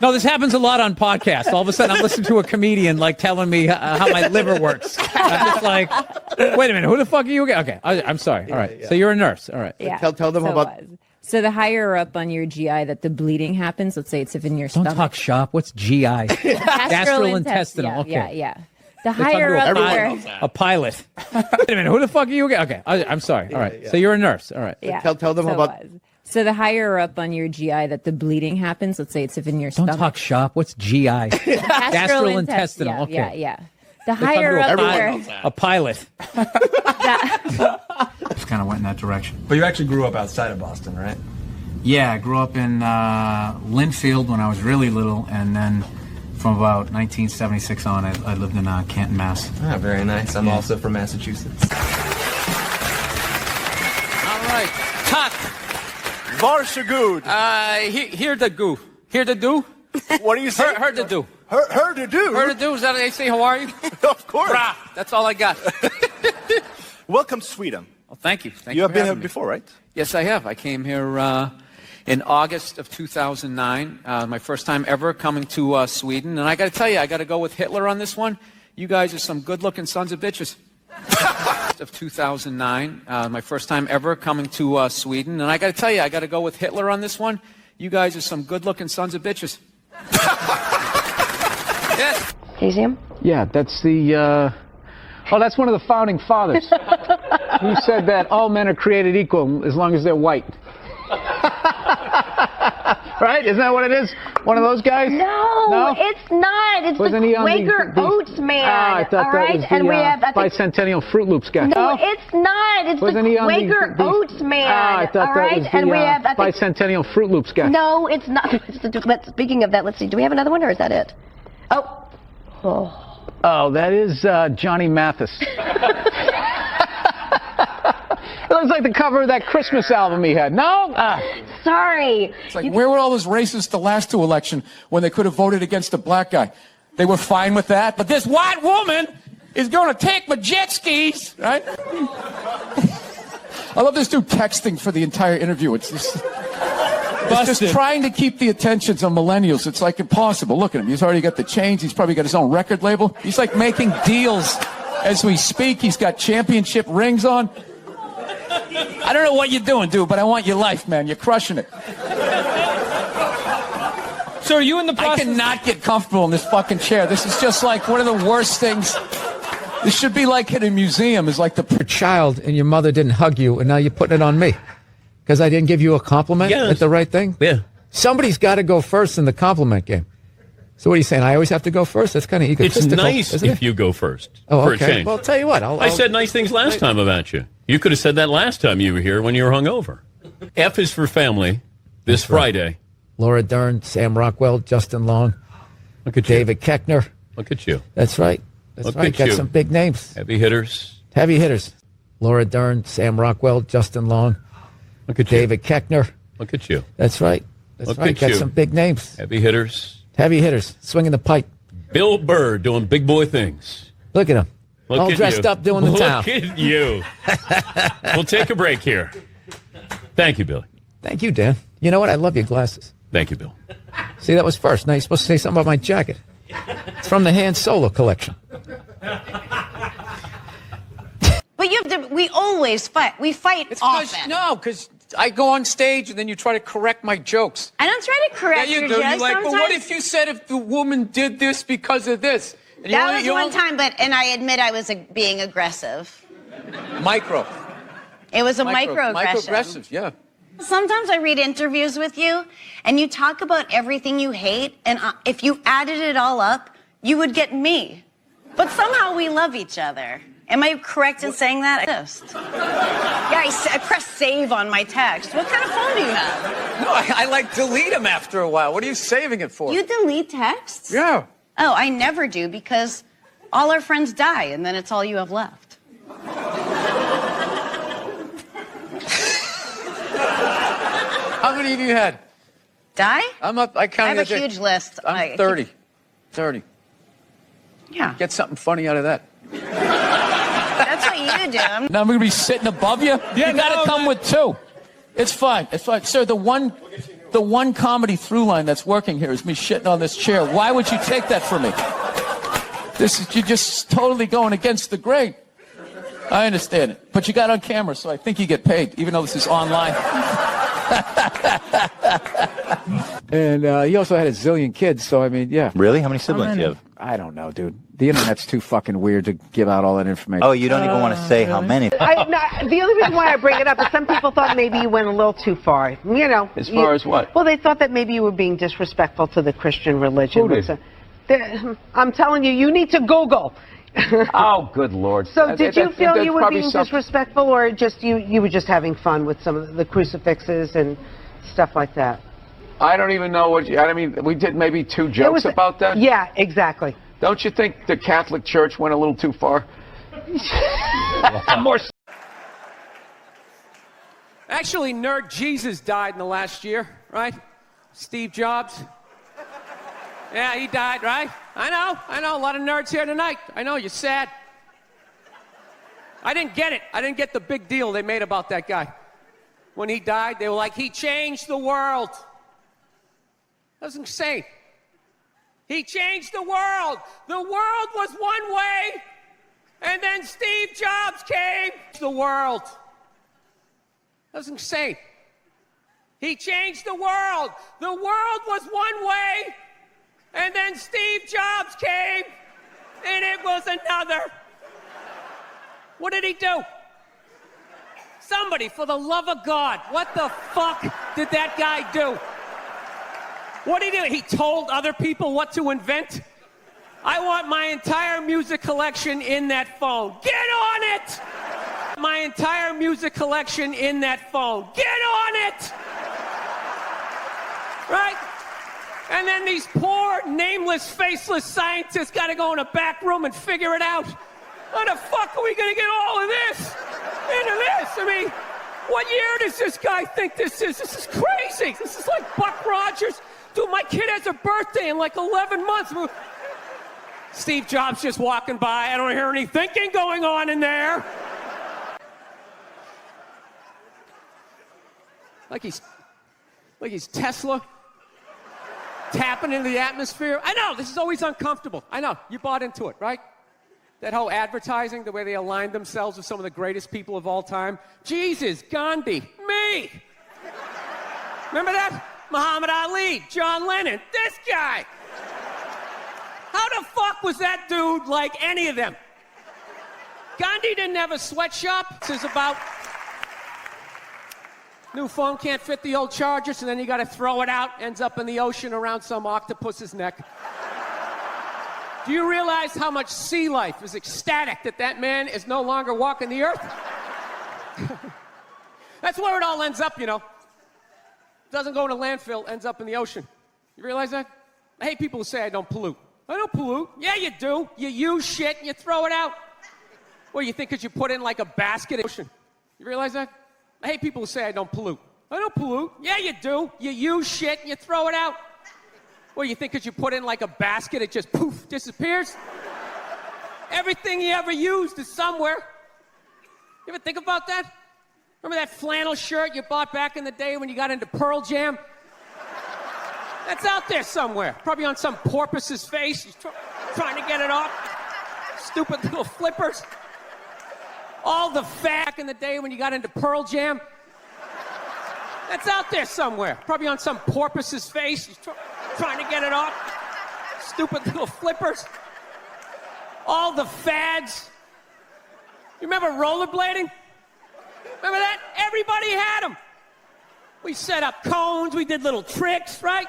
No, this happens a lot on podcasts. All of a sudden, I'm listening to a comedian like telling me how my liver works. I'm just like, wait a minute, who the fuck are you again? Okay, I'm sorry. All right, so you're a nurse. All right. Yeah. Tell them so about. So the higher up on your GI that the bleeding happens, let's say it's in your Don't stomach. talk shop. What's GI? Gastrointestinal. Yeah, Okay. yeah. The Let's talk higher to up everyone there. a pilot. Wait a minute, who the fuck are you again? Okay, I'm sorry. All right, so you're a nurse. All right. Yeah. Tell them so about. So the higher up on your GI that the bleeding happens, let's say it's in your Don't stomach. talk shop. What's GI? Gastrointestinal. Yeah, Okay. yeah. The higher up there. A pilot. Just kind of went in that direction. But you actually grew up outside of Boston, right? Yeah, I grew up in Linfield when I was really little, and then from about 1976 on, I lived in Canton, Mass. Ah, very nice. I'm also from Massachusetts. All right, cut. Varsågod. Here the goo. Here the do. What do you say? Heard the do. Heard to do. Heard the do. Is that how they say how are you? Of course. Brah. That's all I got. Welcome to Sweden. Well, thank you. Thank You you have for been here having me. before, right? Yes, I have. I came here in August of 2009. My first time ever coming to Sweden. And I got to tell you, I got to go with Hitler on this one. You guys are some good-looking sons of bitches. Of 2009. My first time ever coming to Sweden. And I got to tell you, I got to go with Hitler on this one. You guys are some good-looking sons of bitches. Yes. Do you see him? Yeah, that's the... Oh, that's one of the founding fathers. He said that all men are created equal as long as they're white. Right? Isn't that what it is? One of those guys? No, it's not. It's Wasn't the he on Quaker the Oats man. I thought all that right? was the and we have, I think, bicentennial Fruit Loops guy. No, it's not. It's Wasn't the he on Quaker Oats man. I thought all that right? was the and we have, I think, bicentennial Fruit Loops guy. no, it's not. Speaking of that, let's see. Do we have another one, or is that it? Oh. Oh, that is Johnny Mathis. It looks like the cover of that Christmas album he had. No? Sorry. It's like, where were all those racists the last two election when they could have voted against a black guy? They were fine with that. But this white woman is going to take my jet skis, right? I love this dude texting for the entire interview. It's just trying to keep the attentions on millennials. It's like impossible. Look at him. He's already got the chains. He's probably got his own record label. He's like making deals as we speak. He's got championship rings on. I don't know what you're doing, dude, but I want your life, man. You're crushing it. So are you in the process? I cannot get comfortable in this fucking chair. This is just like one of the worst things. This should be like in a museum. Is like the Child and your mother didn't hug you, and now you're putting it on me because I didn't give you a compliment at the right thing. Yeah. Somebody's got to go first in the compliment game. So what are you saying? I always have to go first? That's kind of It's egotistical. nice isn't if it? you go first. Oh, for okay. a change. Well, I'll tell you what. I said nice things last time about you. You could have said that last time you were here when you were hungover. F is for family this Friday. Laura Dern, Sam Rockwell, Justin Long. Look at David Koechner. Look at you. That's right. That's Look right. at Got you. some big names. Heavy hitters. Heavy hitters. Laura Dern, Sam Rockwell, Justin Long. Look at David Koechner. Look at you. That's right. That's Look right. at Got you. some big names. Heavy hitters. Heavy hitters. Swinging the pipe. Bill Burr doing big boy things. Look at him. Look All at dressed you. up doing the Look town. at you. We'll take a break here. Thank you, Billy. Thank you, Dan. You know what? I love your glasses. Thank you, Bill. See, that was first. Now you're supposed to say something about my jacket. It's from the Han Solo collection. But You have to. We always fight. We fight often. No, because I go on stage and then you try to correct my jokes. I don't try to correct Yeah, you your do. jokes. You're like, but what Sometimes- if you said if the woman did this because of this? And That was one time, and I admit I was being aggressive. Micro. It was a microaggression. Microaggressive, yeah. Sometimes I read interviews with you, and you talk about everything you hate, and if you added it all up, you would get me. But somehow we love each other. Am I correct in saying that? Yeah, I press save on my text. What kind of phone do you have? No, I like delete them after a while. What are you saving it for? You delete texts? Yeah. Oh, I never do because all our friends die, and then it's all you have left. How many have you had? Die? I'm up. I counted. I have a huge list. I'm 30. 30. Yeah. Get something funny out of that. That's what you do. Now I'm going to be sitting above you? Yeah, you got to come with two. It's fine. It's fine. Sir, the one comedy through line that's working here is me shitting on this chair. Why would you take that from me? You're just totally going against the grain. I understand it. But you got on camera, so I think you get paid, even though this is online. And he also had a zillion kids, so I mean, yeah. Really? How many siblings do you have? I don't know, dude. The internet's too fucking weird to give out all that information. Oh, you don't even want to say how many. The only reason why I bring it up is some people thought maybe you went a little too far. You know. As far as what? Well, they thought that maybe you were being disrespectful to the Christian religion. Who did? I'm telling you, you need to Google. Oh, good Lord. So did you feel that's you were probably being something- disrespectful, or just you were just having fun with some of the crucifixes and stuff like that? I don't even know what I mean, we did maybe two jokes about that? Yeah, exactly. Don't you think the Catholic Church went a little too far? More. Actually, Nerd Jesus died in the last year, right? Steve Jobs. Yeah, he died, right? I know, a lot of nerds here tonight. I know, you're sad. I didn't get it. I didn't get the big deal they made about that guy. When he died, they were like, he changed the world. That was insane. He changed the world. The world was one way, and then Steve Jobs came to the world. That was insane. He changed the world. The world was one way, and then Steve Jobs came, and it was another. What did he do? Somebody, for the love of God, what the fuck did that guy do? What did he do? He told other people what to invent? I want my entire music collection in that phone. Get on it! My entire music collection in that phone. Get on it! Right? And then these poor, nameless, faceless scientists got to go in a back room and figure it out. How the fuck are we going to get all of this into this? I mean, what year does this guy think this is? This is crazy. This is like Buck Rogers. Dude, my kid has a birthday in like 11 months. Steve Jobs just walking by. I don't hear any thinking going on in there. Like he's Tesla. Tapping into the atmosphere. I know, this is always uncomfortable. I know, you bought into it, right? That whole advertising, the way they aligned themselves with some of the greatest people of all time. Jesus, Gandhi, me. Remember that? Muhammad Ali, John Lennon, this guy. How the fuck was that dude like any of them? Gandhi didn't have a sweatshop. This is about new phone can't fit the old charger, so then you got to throw it out, ends up in the ocean around some octopus's neck. Do you realize how much sea life is ecstatic that that man is no longer walking the earth? That's where it all ends up, you know. Doesn't go in a landfill, ends up in the ocean. You realize that? I hate people who say I don't pollute. I don't pollute. Yeah, you do. You use shit and you throw it out. Well, you think because you put it in like a basket in the ocean. You realize that? I hate people who say I don't pollute. I don't pollute. Yeah, you do. You use shit and you throw it out. Well, you think because you put it in like a basket, it just poof, disappears? Everything you ever used is somewhere. You ever think about that? Remember that flannel shirt you bought back in the day when you got into Pearl Jam? That's out there somewhere. Probably on some porpoise's face. He's trying to get it off. Stupid little flippers. All the back in the day when you got into Pearl Jam. That's out there somewhere. Probably on some porpoise's face. He's trying to get it off. Stupid little flippers. All the fads. You remember rollerblading? Remember that? Everybody had them. We set up cones. We did little tricks, right?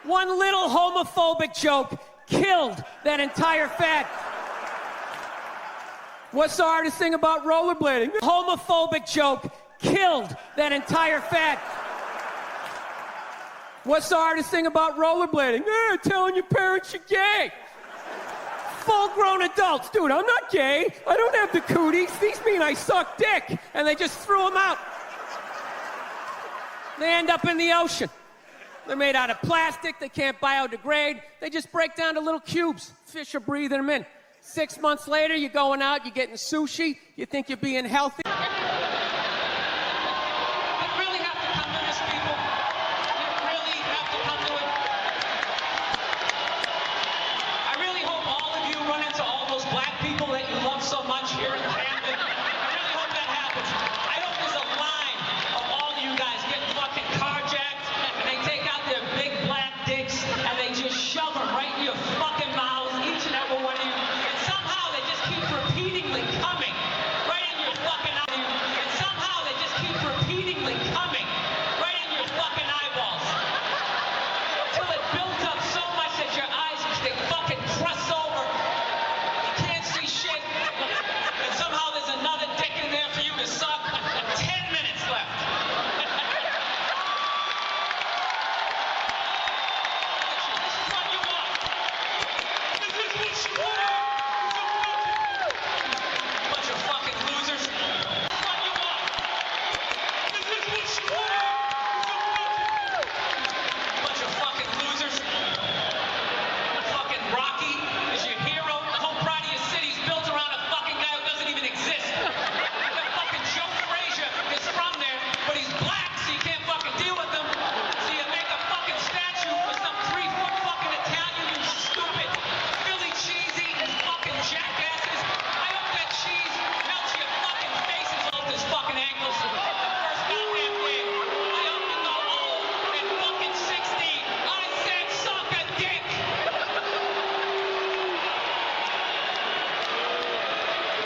One little homophobic joke killed that entire fad. What's the hardest thing about rollerblading? Homophobic joke killed that entire fad. What's the hardest thing about rollerblading? Telling your parents you're gay. Full-grown adults. Dude, I'm not gay. I don't have the cooties. These mean I suck dick. And they just threw them out. They end up in the ocean. They're made out of plastic. They can't biodegrade. They just break down to little cubes. Fish are breathing them in. 6 months later, you're going out, you're getting sushi. You think you're being healthy. People that you love so much here in Camden. I really hope that happens. I hope there's a line of all of you guys getting fucking carjacked and they take out their big black dicks and they just shove them right in your fucking mouths, each and every one of you. And somehow they just keep repeatedly coming right in your fucking eye. And somehow they just keep repeatedly coming right in your fucking eyeballs. Until it builds up so much that your eyes they fucking cross over. And somehow there's another dick in there for you to suck. 10 minutes left. This is what you want. This is what you want. Bunch of fucking losers. This is what you want. This is what you want. Bunch of fucking losers. Fucking Rocky is your hero. The whole pride of your city's built around a fucking guy who doesn't even exist. That fucking Joe Frazier is from there, but he's black, so you can't fucking deal with him. So you make a fucking statue for some 3-foot fucking Italian, you stupid Philly cheese-eating fucking jackasses. I hope that cheese melts your fucking faces off his fucking ankles for the first goddamn game. I hope you go old and fucking 60. I said suck a dick.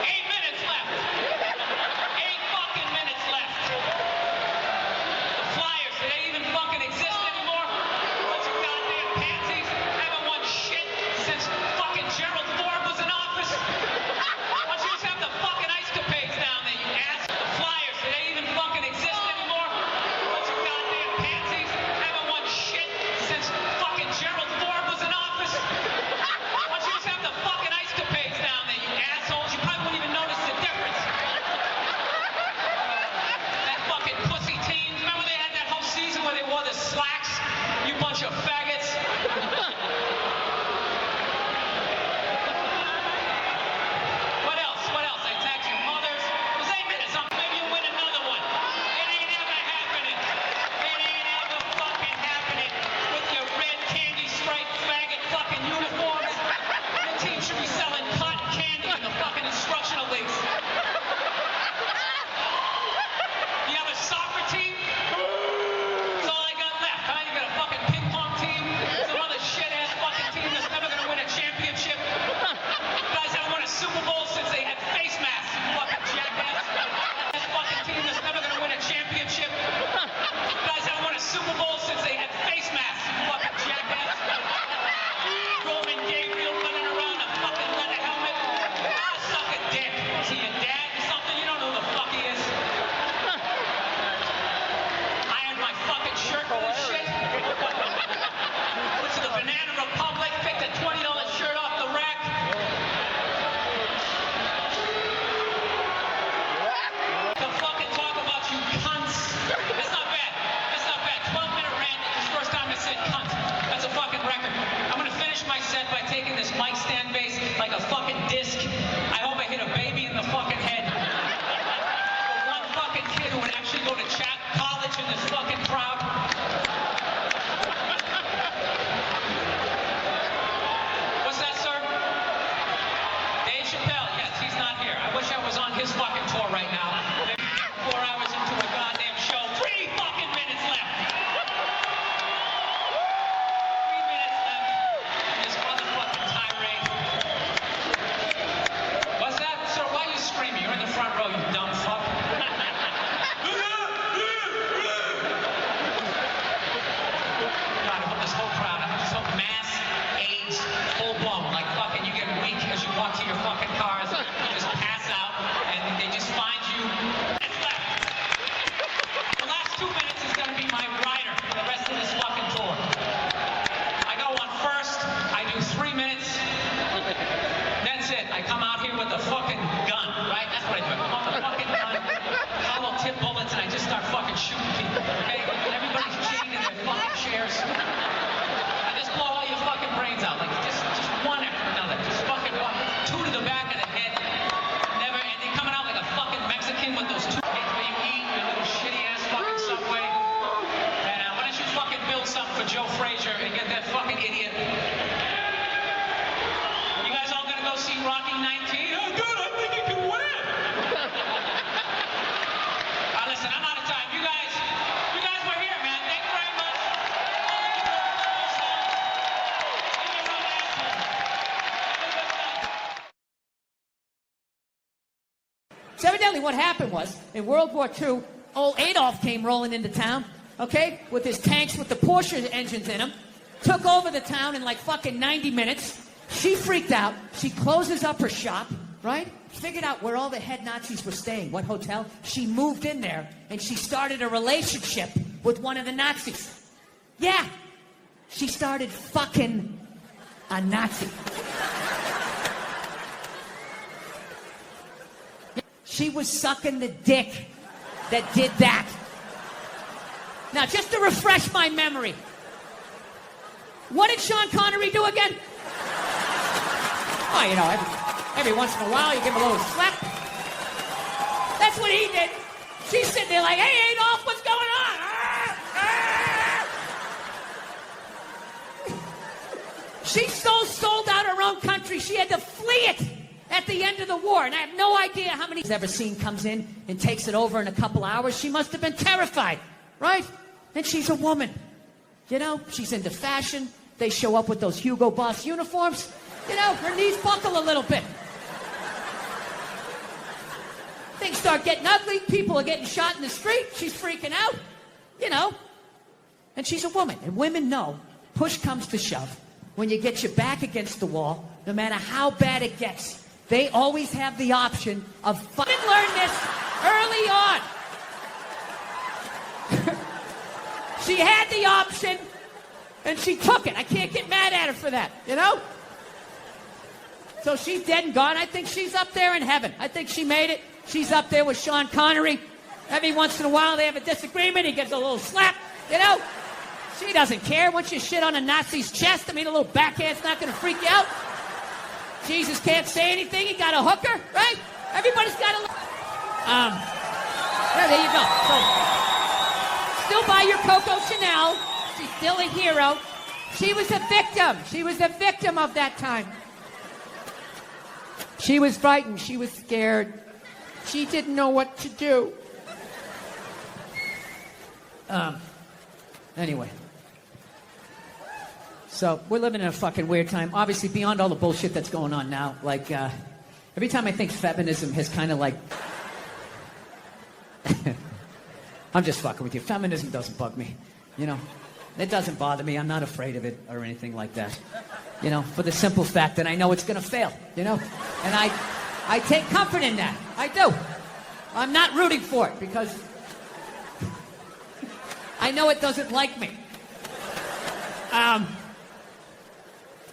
8 minutes left. 8 fucking minutes left. The Flyers, do they even fucking exist anymore? Bunch of goddamn pansies. Haven't won shit since fucking Gerald Ford was in office. Why don't you just have the fucking ice capades down there, you ass? The Flyers, do they even fucking exist anymore? Bunch of goddamn pansies. Haven't won shit since fucking Gerald Ford was in office. Why don't you just have the fucking ice capades down there, you assholes? You probably wouldn't even notice the difference. That fucking pussy team. Remember they had that whole season where they wore the slacks? You bunch of faggots. What else? What else? I attacked your mothers. It was 8 minutes. Maybe you win another one. It ain't ever happening. It ain't ever fucking happening with your red candy striped faggot fucking uniforms. Your team should be selling cotton candy in the fucking instructional leagues. You have a soccer team? That's all I got left, huh? You got a fucking ping pong team? Some other shit-ass fucking team that's never gonna win a championship? You guys haven't won a Super Bowl since they had face masks, you fucking jackass. That fucking team that's never gonna win a championship? You guys haven't won a Super Bowl since they had face masks, you fucking jackass. Roman Gabriel running around a fucking leather helmet. his fucking tour right now. 4 hours into a goddamn show. 3 fucking minutes left. 3 minutes left. And this motherfucking tirade. What's that? Sir, why are you screaming? You're in the front row, you dumb fuck. God, I hope this whole crowd, I hope this whole mass AIDS full blown. Like fucking you get weak as you walk to your fucking cars. You just pass out and they just find you. It's left. The last 2 minutes is gonna be my rider for the rest of this fucking tour. I go on first, I do 3 minutes. That's it. I come out here with a fucking gun, right? That's what I do. I come out with a fucking gun, hollow tip bullets, and I just start fucking shooting people, okay? And everybody's chained in their fucking chairs. I just blow all your fucking brains out, like just one after another. Just fucking one. 2 to the back of the head. Never, and they're coming out like a fucking Mexican with those 2 heads where you eat your little shitty ass fucking Subway. And why don't you fucking build something for Joe Frazier and get that fucking idiot. You guys all gonna go see Rocky 19? Oh, good, I think he can win. Listen, I'm out of time. You guys were here, man. Thank you very much. So evidently what happened was, in World War II, old Adolf came rolling into town, okay, with his tanks with the Porsche engines in them, took over the town in like fucking 90 minutes. She freaked out. She closes up her shop, right? Figured out where all the head Nazis were staying, what hotel. She moved in there, and she started a relationship with one of the Nazis. Yeah, she started fucking a Nazi. She was sucking the dick that did that. Now, just to refresh my memory, what did Sean Connery do again? Oh, you know, every once in a while you give him a little slap. That's what he did. She's sitting there like, hey, Adolf, what's going on? She so sold out her own country, she had to flee it at the end of the war. And I have no idea how many ever seen comes in and takes it over in a couple hours. She must have been terrified, right? And she's a woman. You know, she's into fashion. They show up with those Hugo Boss uniforms. You know, her knees buckle a little bit. Things start getting ugly. People are getting shot in the street. She's freaking out, you know. And she's a woman. And women know, push comes to shove. When you get your back against the wall, no matter how bad it gets, they always have the option of fucking learn this early on. She had the option, and she took it. I can't get mad at her for that, you know? So she's dead and gone. I think she's up there in heaven. I think she made it. She's up there with Sean Connery. Every once in a while they have a disagreement. He gets a little slap, you know? She doesn't care. Once you shit on a Nazi's chest, I mean, a little backhand's not going to freak you out. Jesus can't say anything. He got a hooker, right? Everybody's got a... yeah, there you go. So, still buy your Coco Chanel. She's still a hero. She was a victim. She was a victim of that time. She was frightened. She was scared. She didn't know what to do. Anyway. So, we're living in a fucking weird time. Obviously, beyond all the bullshit that's going on now. Like, every time I think feminism has kind of like... I'm just fucking with you. Feminism doesn't bug me. You know? It doesn't bother me. I'm not afraid of it or anything like that. You know? For the simple fact that I know it's going to fail. You know? And I take comfort in that. I do. I'm not rooting for it because I know it doesn't like me.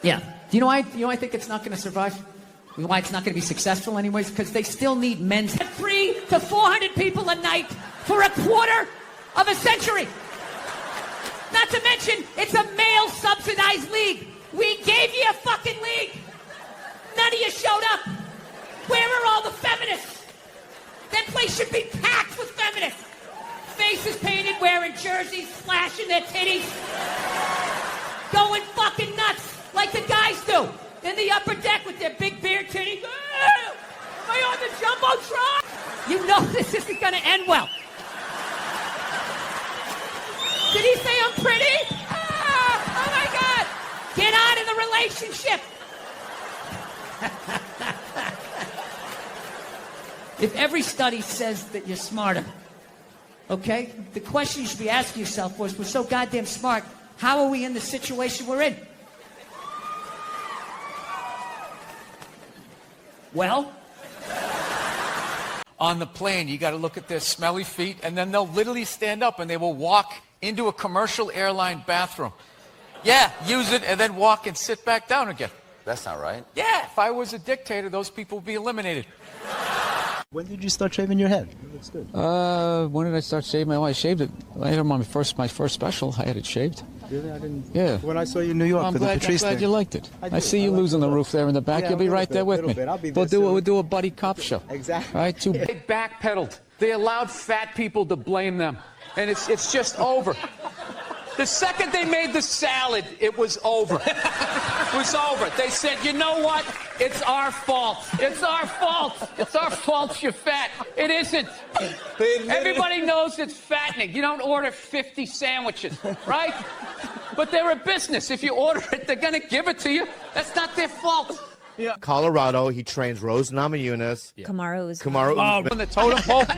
Yeah. Do you know why I think it's not going to survive? You know why it's not going to be successful anyways? Because they still need men's 300 to 400 people a night for a quarter of a century. Not to mention, it's a male-subsidized league. We gave you a fucking league. None of you showed up. Where are all the feminists? That place should be packed with feminists. Faces painted, wearing jerseys, flashing their titties. Going fucking nuts like the guys do in the upper deck with their big beer titties. I on the Jumbotron? You know this isn't going to end well. Did he say I'm pretty? Ah, oh my God. Get out of the relationship. If every study says that you're smarter, okay, the question you should be asking yourself was, we're so goddamn smart, how are we in the situation we're in? Well? On the plane, you got to look at their smelly feet, and then they'll literally stand up and they will walk into a commercial airline bathroom. Yeah, use it and then walk and sit back down again. That's not right. Yeah, if I was a dictator, those people would be eliminated. When did you start shaving your head? It looks good. When did I start shaving? I shaved it. I had it on my first special. I had it shaved. Really? I didn't. Yeah. When I saw you in New York I'm for the glad, Patrice I'm glad thing. you liked it. I see you like losing it. the roof there in the back. Yeah, You'll be a right there with little me. bit. I'll be there We'll do a buddy cop show. Exactly. All right, They backpedaled. They allowed fat people to blame them, and it's just over. The second they made the salad, it was over. It was over. They said, you know what? It's our fault. It's our fault. It's our fault you're fat. It isn't. Everybody knows it's fattening. You don't order 50 sandwiches, right? But they're a business. If you order it, they're going to give it to you. That's not their fault. Yeah. Colorado, he trains Rose Namajunas. Kamaru. Kamaru. On the totem pole. I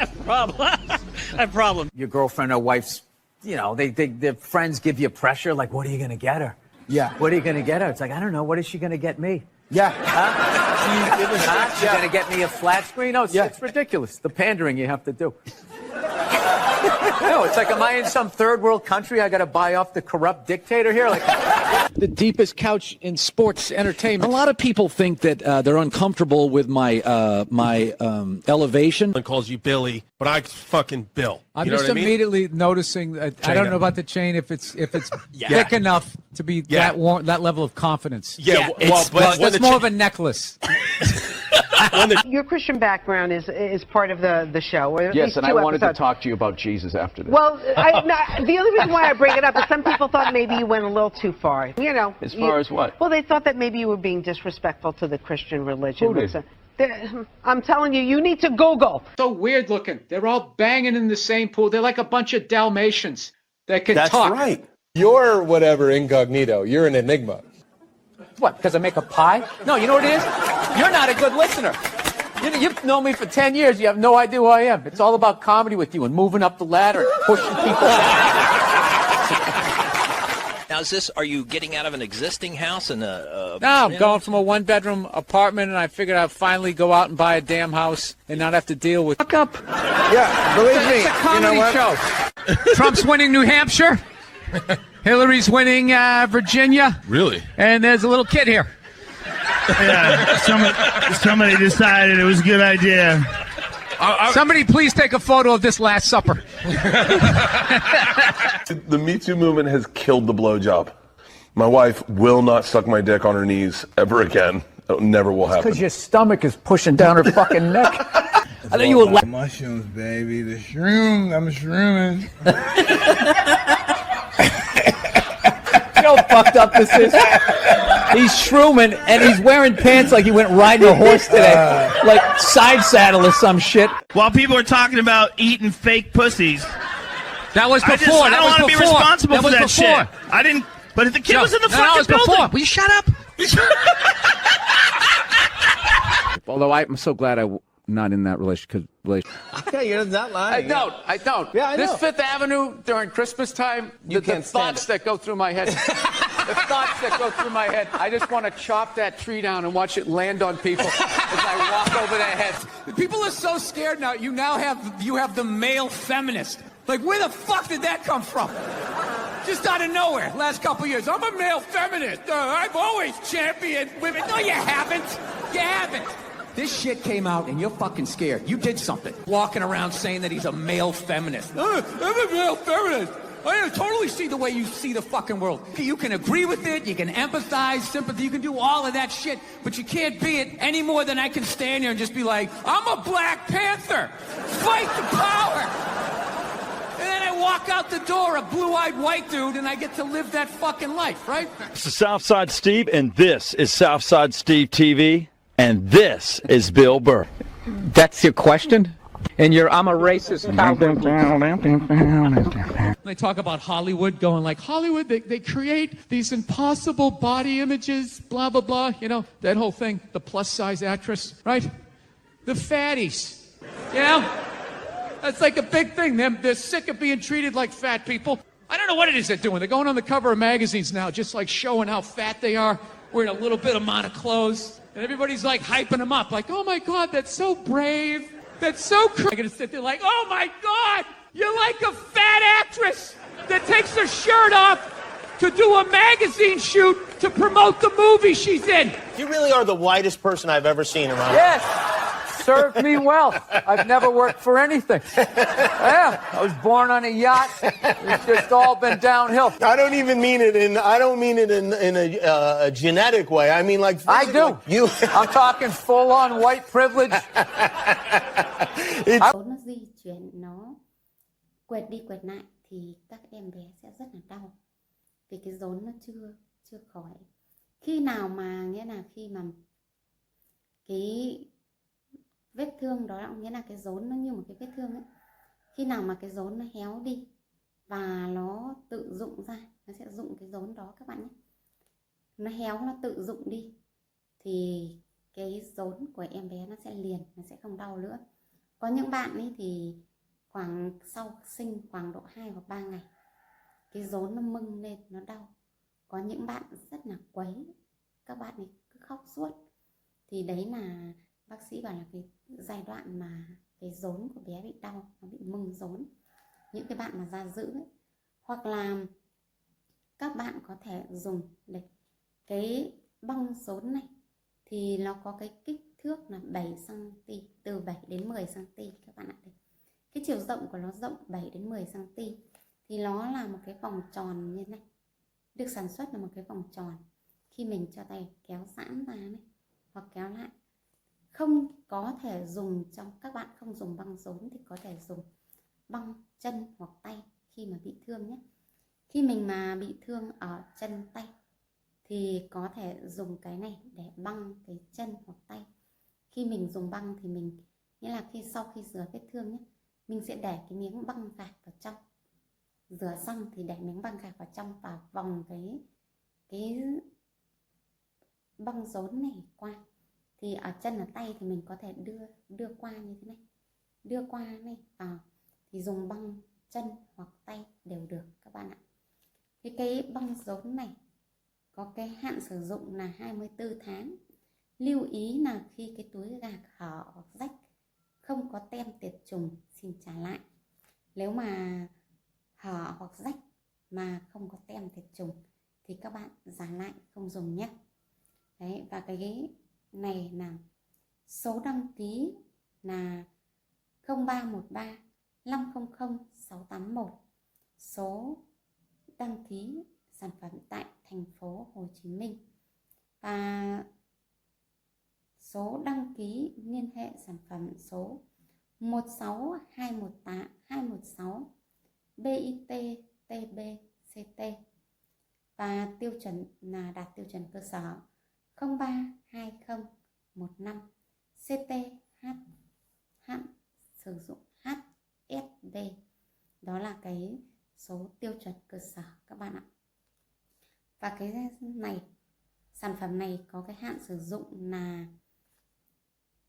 have a problem. Your girlfriend or wife's, you know, their friends give you pressure, like, what are you going to get her? Yeah. What are you going to get her? It's like, I don't know. What is she going to get me? Yeah. Huh? She's going to get me a flat screen? No, it's ridiculous. The pandering you have to do. No, it's like, am I in some third world country? I got to buy off the corrupt dictator here? Like, The deepest couch in sports entertainment. A lot of people think that they're uncomfortable with my elevation. Someone calls you Billy, but I fucking Bill. I'm You know just what I mean? immediately noticing that I don't know about the chain if it's thick enough to be that level of confidence. That's more of a necklace. Your Christian background is part of the show. Or at Yes, least and I 2 wanted to episodes. talk to you about Jesus after this. Well, the only reason why I bring it up is some people thought maybe you went a little too far. You know. As far as what? Well, they thought that maybe you were being disrespectful to the Christian religion. Who did? I'm telling you, you need to Google. So weird looking. They're all banging in the same pool. They're like a bunch of Dalmatians that can That's talk. right. You're whatever incognito. You're an enigma. What, because I make a pie? No, you know what it is? You're not a good listener. You've known me for 10 years. You have no idea who I am. It's all about comedy with you and moving up the ladder and pushing people down. Now, are you getting out of an existing house and No, I'm going from a one-bedroom apartment, and I figured I'd finally go out and buy a damn house and not have to deal with fuck up. Yeah, believe me. It's a comedy you know show. Trump's winning New Hampshire. Hillary's winning Virginia. Really? And there's a little kid here. Yeah, somebody decided it was a good idea. Somebody please take a photo of this Last Supper. The Me Too movement has killed the blowjob. My wife will not suck my dick on her knees ever again. It never will happen. Because your stomach is pushing down her fucking neck. I know you were mushrooms, baby. The shrooms. I'm shrooming. You know how fucked up this is? He's shrooming, and he's wearing pants like he went riding a horse today. Like side saddle or some shit. While people are talking about eating fake pussies. That was before. I don't want to be responsible for that shit. I didn't. But if the kid was in the fucking building. Before. Will you shut up? Although I'm so glad I'm not in that relationship. Yeah, you're not lying. I don't. Yeah, I know. This Fifth Avenue during Christmas time, the thoughts that go through my head. The thoughts that go through my head. I just want to chop that tree down and watch it land on people as I walk over their heads. People are so scared now. You have the male feminist. Like, where the fuck did that come from? Just out of nowhere. Last couple years, I'm a male feminist. I've always championed women. No, you haven't. You haven't. This shit came out and you're fucking scared. You did something. Walking around saying that he's a male feminist. I'm a male feminist. I totally see the way you see the fucking world. You can agree with it, you can empathize, sympathy, you can do all of that shit, but you can't be it any more than I can stand here and just be like, I'm a Black Panther. Fight the power. And then I walk out the door, a blue-eyed white dude, and I get to live that fucking life, right? This is Southside Steve, and this is Southside Steve TV, and this is Bill Burr. That's your question? And I'm a racist cowboy. They talk about Hollywood going like, Hollywood, they create these impossible body images, blah, blah, blah. You know, that whole thing, the plus size actress, right? The fatties, you know? That's like a big thing. They're sick of being treated like fat people. I don't know what it is they're doing. They're going on the cover of magazines now, just like showing how fat they are, wearing a little bit amount of clothes. And everybody's like hyping them up, like, oh my God, that's so brave. That's so crazy. I'm gonna sit there like, oh my God, you're like a fat actress that takes her shirt off to do a magazine shoot to promote the movie she's in. You really are the whitest person I've ever seen around. Yes! Served me well. I've never worked for anything. Yeah, I was born on a yacht. It's just all been downhill. I don't even mean it in. I don't mean it in a genetic way. I mean like. I do. You. I'm talking full-on white privilege. Nó di chuyển, nó quẹt đi quẹt lại thì các em bé sẽ rất là đau vì cái rốn nó chưa khỏi. Khi nào mà nghĩa là khi mà cái vết thương đó, nghĩa là cái rốn nó như một cái vết thương ấy, khi nào mà cái rốn nó héo đi và nó tự rụng ra, nó sẽ rụng cái rốn đó các bạn nhé, nó héo, nó tự rụng đi thì cái rốn của em bé nó sẽ liền, nó sẽ không đau nữa. Có những bạn ấy thì khoảng sau sinh khoảng độ 2 hoặc 3 ngày cái rốn nó mưng lên, nó đau. Có những bạn rất là quấy, các bạn ấy cứ khóc suốt thì đấy là bác sĩ bảo là cái giai đoạn mà cái rốn của bé bị đau, nó bị mưng rốn. Những cái bạn mà da dữ ấy, hoặc là các bạn có thể dùng để cái băng rốn này thì nó có cái kích thước là 7 cm, từ 7 đến 10 cm các bạn ạ. Cái chiều rộng của nó rộng 7 đến 10 cm thì nó là một cái vòng tròn như thế này. Được sản xuất là một cái vòng tròn. Khi mình cho tay kéo giãn ra này hoặc kéo lại, không có thể dùng trong, các bạn không dùng băng rốn thì có thể dùng băng chân hoặc tay khi mà bị thương nhé. Khi mình mà bị thương ở chân tay thì có thể dùng cái này để băng cái chân hoặc tay. Khi mình dùng băng thì mình, nghĩa là sau khi rửa vết thương nhé, mình sẽ để cái miếng băng gạc vào trong. Rửa xong thì để miếng băng gạc vào trong và vòng cái băng rốn này qua. Thì ở chân ở tay thì mình có thể đưa qua như thế này, đưa qua này vào thì dùng băng chân hoặc tay đều được các bạn ạ. Thì cái băng rốn này có cái hạn sử dụng là 24 tháng. Lưu ý là khi cái túi gạc hở hoặc rách không có tem tiệt trùng xin trả lại. Nếu mà hở hoặc rách mà không có tem tiệt trùng thì các bạn trả lại, không dùng nhé. Đấy, và cái này là số đăng ký là 0313 500 681. Số đăng ký sản phẩm tại thành phố Hồ Chí Minh. Và số đăng ký liên hệ sản phẩm số 16216 BIT TB CT. Và tiêu chuẩn là đạt tiêu chuẩn cơ sở 032015 CT hạn sử dụng HSD. Đó là cái số tiêu chuẩn cơ sở các bạn ạ. Và cái này, sản phẩm này có cái hạn sử dụng là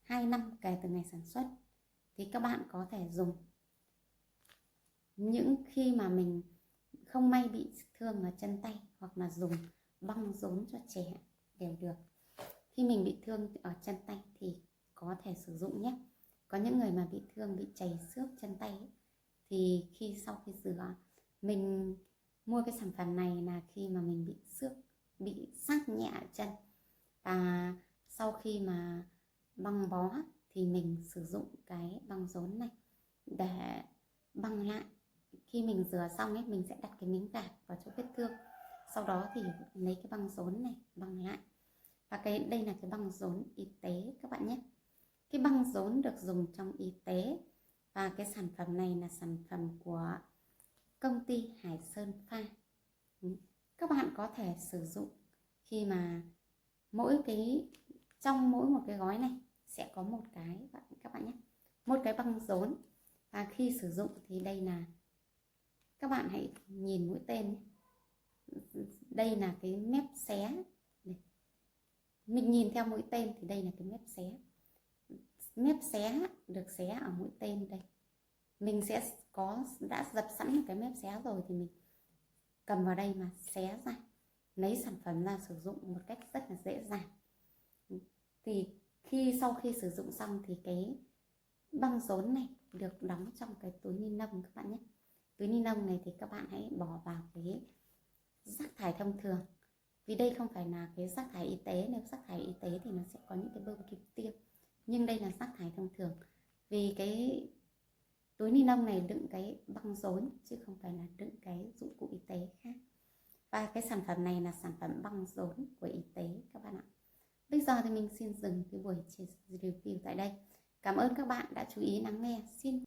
2 năm kể từ ngày sản xuất. Thì các bạn có thể dùng những khi mà mình không may bị thương ở chân tay, hoặc là dùng băng rốn cho trẻ đều được. Khi mình bị thương ở chân tay thì có thể sử dụng nhé. Có những người mà bị thương, bị chảy xước chân tay ấy, thì sau khi rửa, mình mua cái sản phẩm này là khi mà mình bị xước, bị sát nhẹ ở chân, và sau khi mà băng bó thì mình sử dụng cái băng rốn này để băng lại. Khi mình rửa xong ấy, mình sẽ đặt cái miếng gạc vào chỗ vết thương, sau đó thì lấy cái băng rốn này băng lại. Và đây là cái băng rốn y tế các bạn nhé. Cái băng rốn được dùng trong y tế, và cái sản phẩm này là sản phẩm của công ty Hải Sơn Pha. Các bạn có thể sử dụng khi mà trong mỗi một cái gói này sẽ có một cái, các bạn nhé, một cái băng rốn. Và khi sử dụng thì đây là, các bạn hãy nhìn mũi tên nhé. Đây là cái mép xé. Mình nhìn theo mũi tên thì đây là cái mép xé. Mép xé được xé ở mũi tên đây. Mình sẽ đã dập sẵn một cái mép xé rồi thì mình cầm vào đây mà xé ra, lấy sản phẩm ra sử dụng một cách rất là dễ dàng. Thì sau khi sử dụng xong thì cái băng rốn này được đóng trong cái túi ni lông các bạn nhé. Túi ni lông này thì các bạn hãy bỏ vào cái rác thải thông thường. Vì đây không phải là cái rác thải y tế, nếu rác thải y tế thì nó sẽ có những cái bơm kim tiêm. Nhưng đây là rác thải thông thường. Vì cái túi ni lông này đựng cái băng rốn chứ không phải là đựng cái dụng cụ y tế khác. Và cái sản phẩm này là sản phẩm băng rốn của y tế các bạn ạ. Bây giờ thì mình xin dừng cái buổi review tại đây. Cảm ơn các bạn đã chú ý lắng nghe. Xin